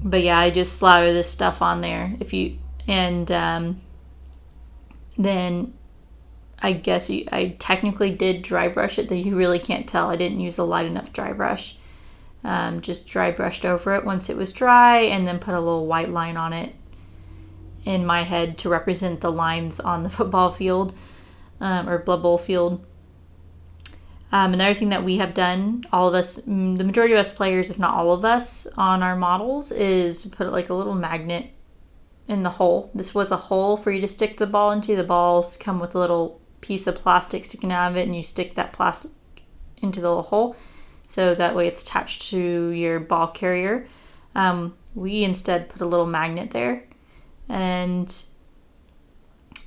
But yeah, I just slather this stuff on there. Then I guess I technically did dry brush it, that you really can't tell. I didn't use a light enough dry brush. Just dry brushed over it once it was dry, and then put a little white line on it in my head to represent the lines on the football field or Blood Bowl field. Another thing that we have done, all of us, the majority of us players, if not all of us, on our models, is put like a little magnet in the hole. This was a hole for you to stick the ball into. The balls come with a little piece of plastic sticking out of it, and you stick that plastic into the little hole, so that way it's attached to your ball carrier. We instead put a little magnet there, and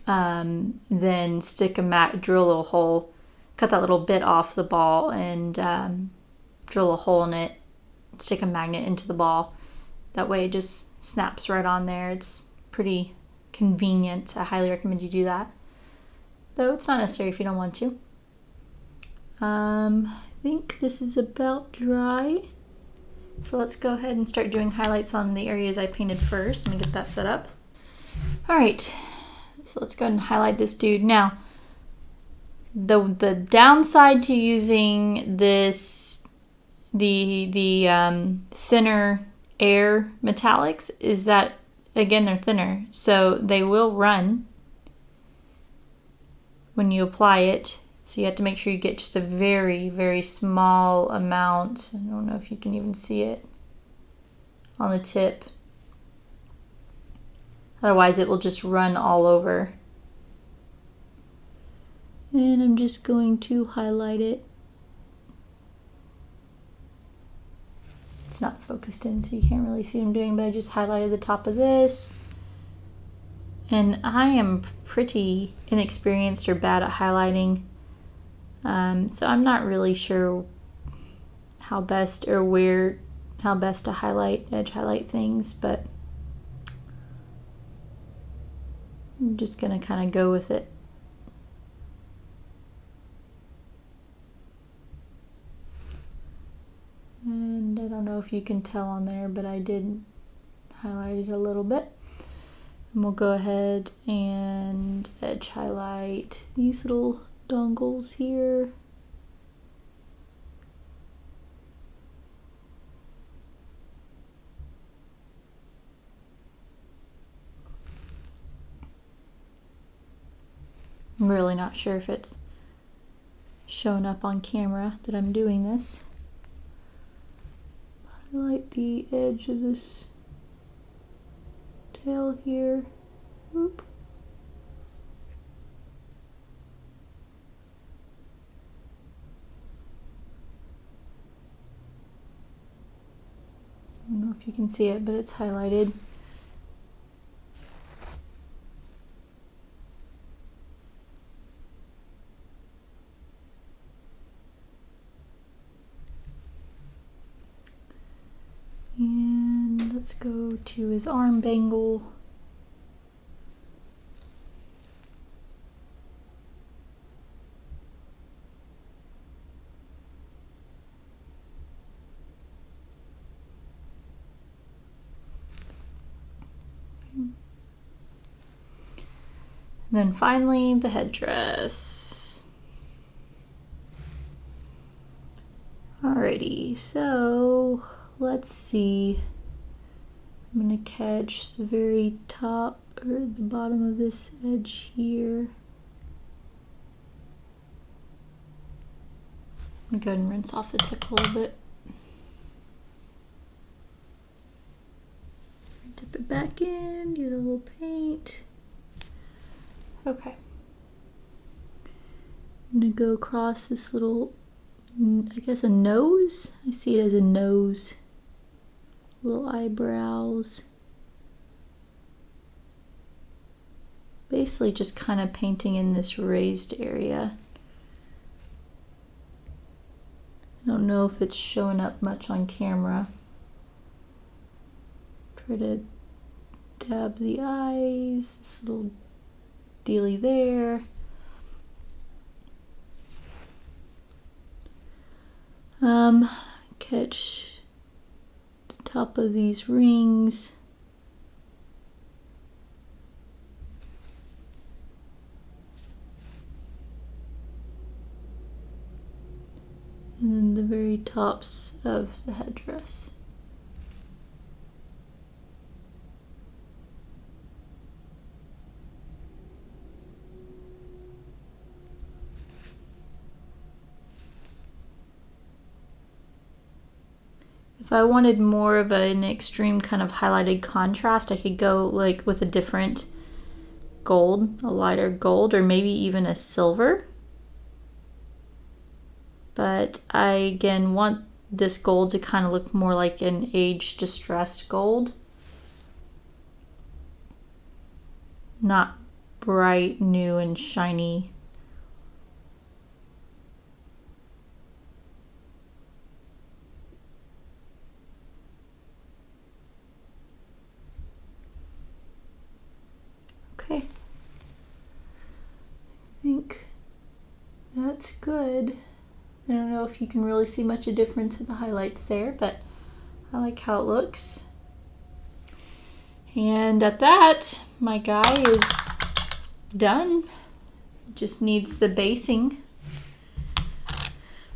then stick drill a little hole, cut that little bit off the ball, and drill a hole in it, stick a magnet into the ball. That way it just snaps right on there. It's pretty convenient. I highly recommend you do that, though it's not necessary if you don't want to. I think this is about dry, so let's go ahead and start doing highlights on the areas I painted first. Let me get that set up. All right, so let's go ahead and highlight this dude. Now, the downside to using this, the thinner air metallics, is that, again, they're thinner, so they will run when you apply it. So you have to make sure you get just a very, very small amount. I don't know if you can even see it on the tip. Otherwise it will just run all over. And I'm just going to highlight it. It's not focused in, so you can't really see what I'm doing, but I just highlighted the top of this. And I am pretty inexperienced or bad at highlighting. So I'm not really sure how best to edge highlight things, but I'm just gonna kind of go with it. And I don't know if you can tell on there, but I did highlight it a little bit. And we'll go ahead and edge highlight these little dongles here. I'm really not sure if it's showing up on camera that I'm doing this. Highlight the edge of this tail here. Oop. I don't know if you can see it, but it's highlighted. And let's go to his arm bangle. And then finally the headdress. Alrighty, so let's see. I'm gonna catch the very top or the bottom of this edge here. I'm gonna go ahead and rinse off the tip a little bit. Dip it back in, get a little paint. Okay. I'm gonna go across this little, I guess a nose? I see it as a nose. Little eyebrows. Basically just kind of painting in this raised area. I don't know if it's showing up much on camera. Try to dab the eyes, this little dealy there. Catch the top of these rings. And then the very tops of the headdress. If I wanted more of an extreme kind of highlighted contrast, I could go like with a different gold, a lighter gold, or maybe even a silver. But I, again, want this gold to kind of look more like an age distressed gold. Not bright, new, and shiny. Okay. I think that's good. I don't know if you can really see much of a difference with the highlights there, but I like how it looks. And at that, my guy is done. Just needs the basing,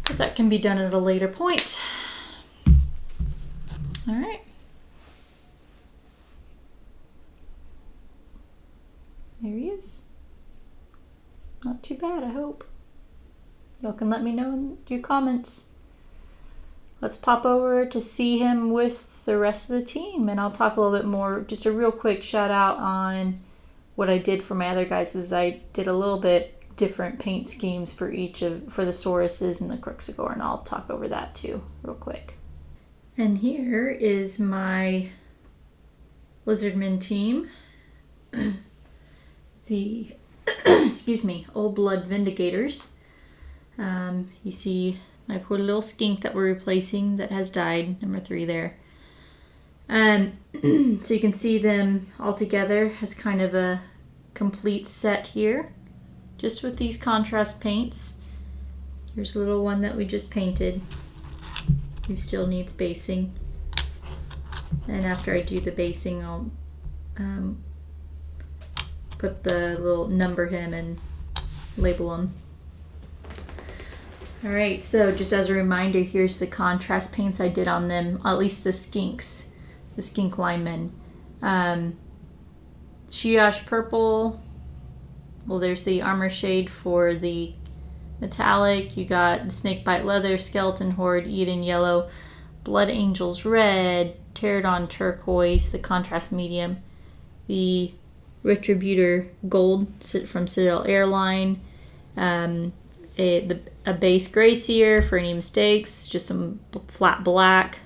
but that can be done at a later point. All right. There he is. Not too bad, I hope. Y'all can let me know in your comments. Let's pop over to see him with the rest of the team, and I'll talk a little bit more. Just a real quick shout out on what I did for my other guys is I did a little bit different paint schemes for each for the Sauruses and the Crooksagore, and I'll talk over that too real quick. And here is my Lizardmen team. The excuse me, Old Blood Vindicators. You see my poor little skink that we're replacing that has died, number 3 there. So you can see them all together as kind of a complete set here, just with these contrast paints. Here's a little one that we just painted, who still needs basing. And after I do the basing, I'll put the little number him and label him. Alright, so just as a reminder, here's the contrast paints I did on them, at least the skinks, the skink linemen. She Ash Purple, well, there's the armor shade for the metallic. You got the snakebite leather, skeleton horde, Eden yellow, blood angels red, pterodon turquoise, the contrast medium, the retributor gold from Citadel Airline, a base gracier for any mistakes, just some flat black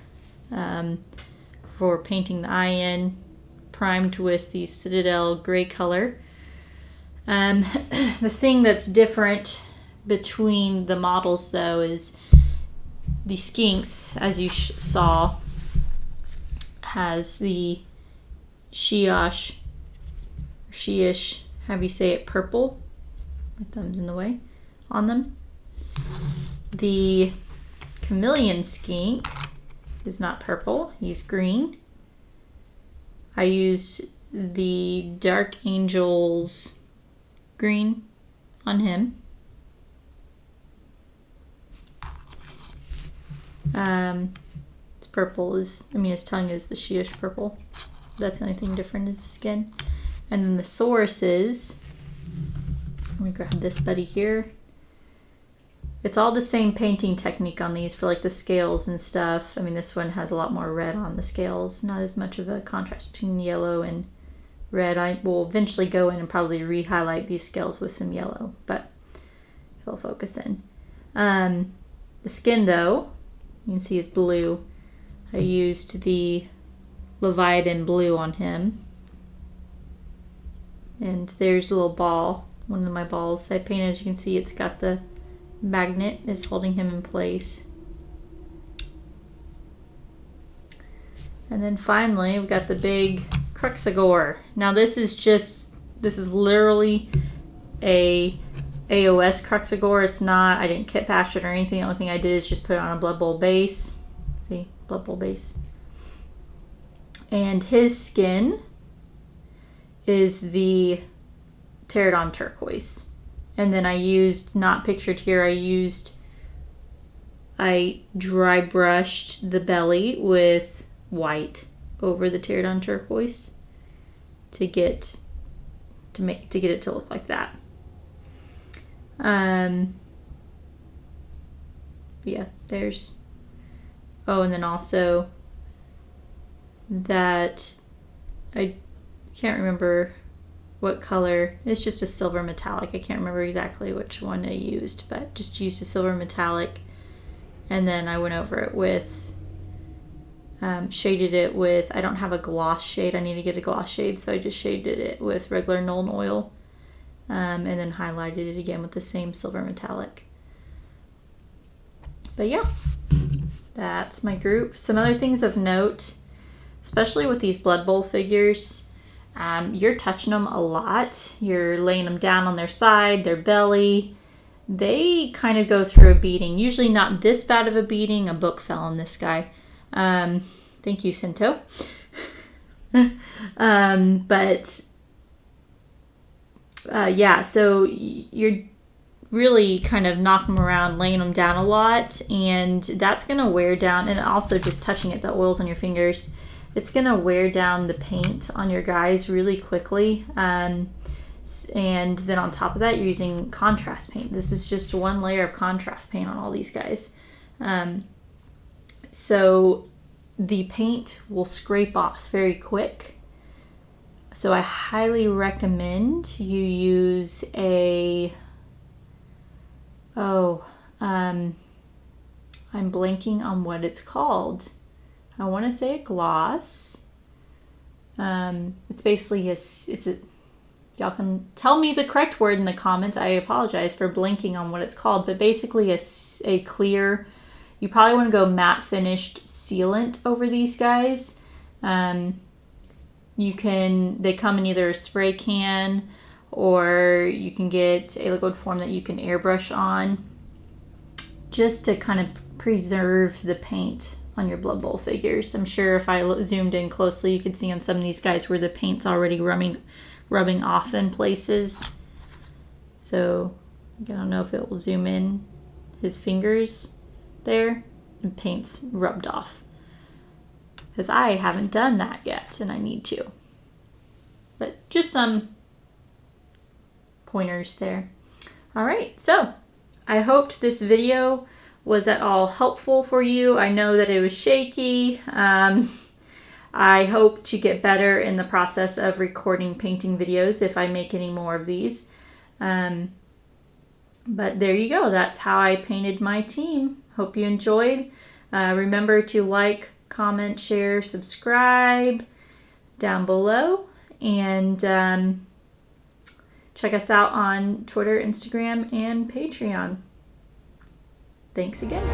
for painting the eye in, primed with the Citadel gray color. The thing that's different between the models, though, is the skinks, as you saw, has the sheesh, however you say it, purple. My thumb's in the way on them. The Chameleon Skink is not purple, he's green. I used the Dark Angels green on him. It's purple his tongue is the sheesh purple. That's the only thing different is the skin. And then the Sauruses, let me grab this buddy here. It's all the same painting technique on these for like the scales and stuff. I mean, this one has a lot more red on the scales, not as much of a contrast between yellow and red. I will eventually go in and probably re-highlight these scales with some yellow, but it'll focus in. The skin, though, you can see is blue. I used the Leviathan blue on him. And there's a little ball, one of my balls I painted. As you can see, it's got the magnet is holding him in place. And then finally, we've got the big Cruxagore. Now this is literally a AOS Cruxagore. It's not, I didn't kit patch it or anything. The only thing I did is just put it on a Blood Bowl base. See, Blood Bowl base. And his skin is the Pterodon turquoise. And then I used, not pictured here, I dry brushed the belly with white over the Pterodon turquoise to get it to look like that. Yeah, there's, oh, and then also that, I can't remember what color, it's just a silver metallic. I can't remember exactly which one I used, but just used a silver metallic. And then I went over it with, shaded it with, I don't have a gloss shade. I need to get a gloss shade, so I just shaded it with regular Nuln Oil. And then highlighted it again with the same silver metallic. But yeah, that's my group. Some other things of note, especially with these Blood Bowl figures, you're touching them a lot. You're laying them down on their side, their belly. They kind of go through a beating. Usually not this bad of a beating. A book fell on this guy. Thank you, Sento. Yeah, so you're really kind of knocking them around, laying them down a lot, and that's going to wear down, and also just touching it, the oils on your fingers, it's going to wear down the paint on your guys really quickly. And then on top of that, you're using contrast paint. This is just one layer of contrast paint on all these guys. So the paint will scrape off very quick. So I highly recommend you use I'm blanking on what it's called. I want to say a gloss. It's basically y'all can tell me the correct word in the comments. I apologize for blanking on what it's called, but basically a clear, you probably want to go matte finished sealant over these guys. They come in either a spray can, or you can get a liquid form that you can airbrush on, just to kind of preserve the paint on your Blood Bowl figures. I'm sure if I zoomed in closely, you could see on some of these guys where the paint's already rubbing off in places. So I don't know if it will zoom in his fingers there, and paint's rubbed off, because I haven't done that yet and I need to. But just some pointers there. All right, so I hoped this video was at all helpful for you. I know that it was shaky. I hope to get better in the process of recording painting videos if I make any more of these. But there you go. That's how I painted my team. Hope you enjoyed. Remember to like, comment, share, subscribe down below. And check us out on Twitter, Instagram, and Patreon. Thanks again.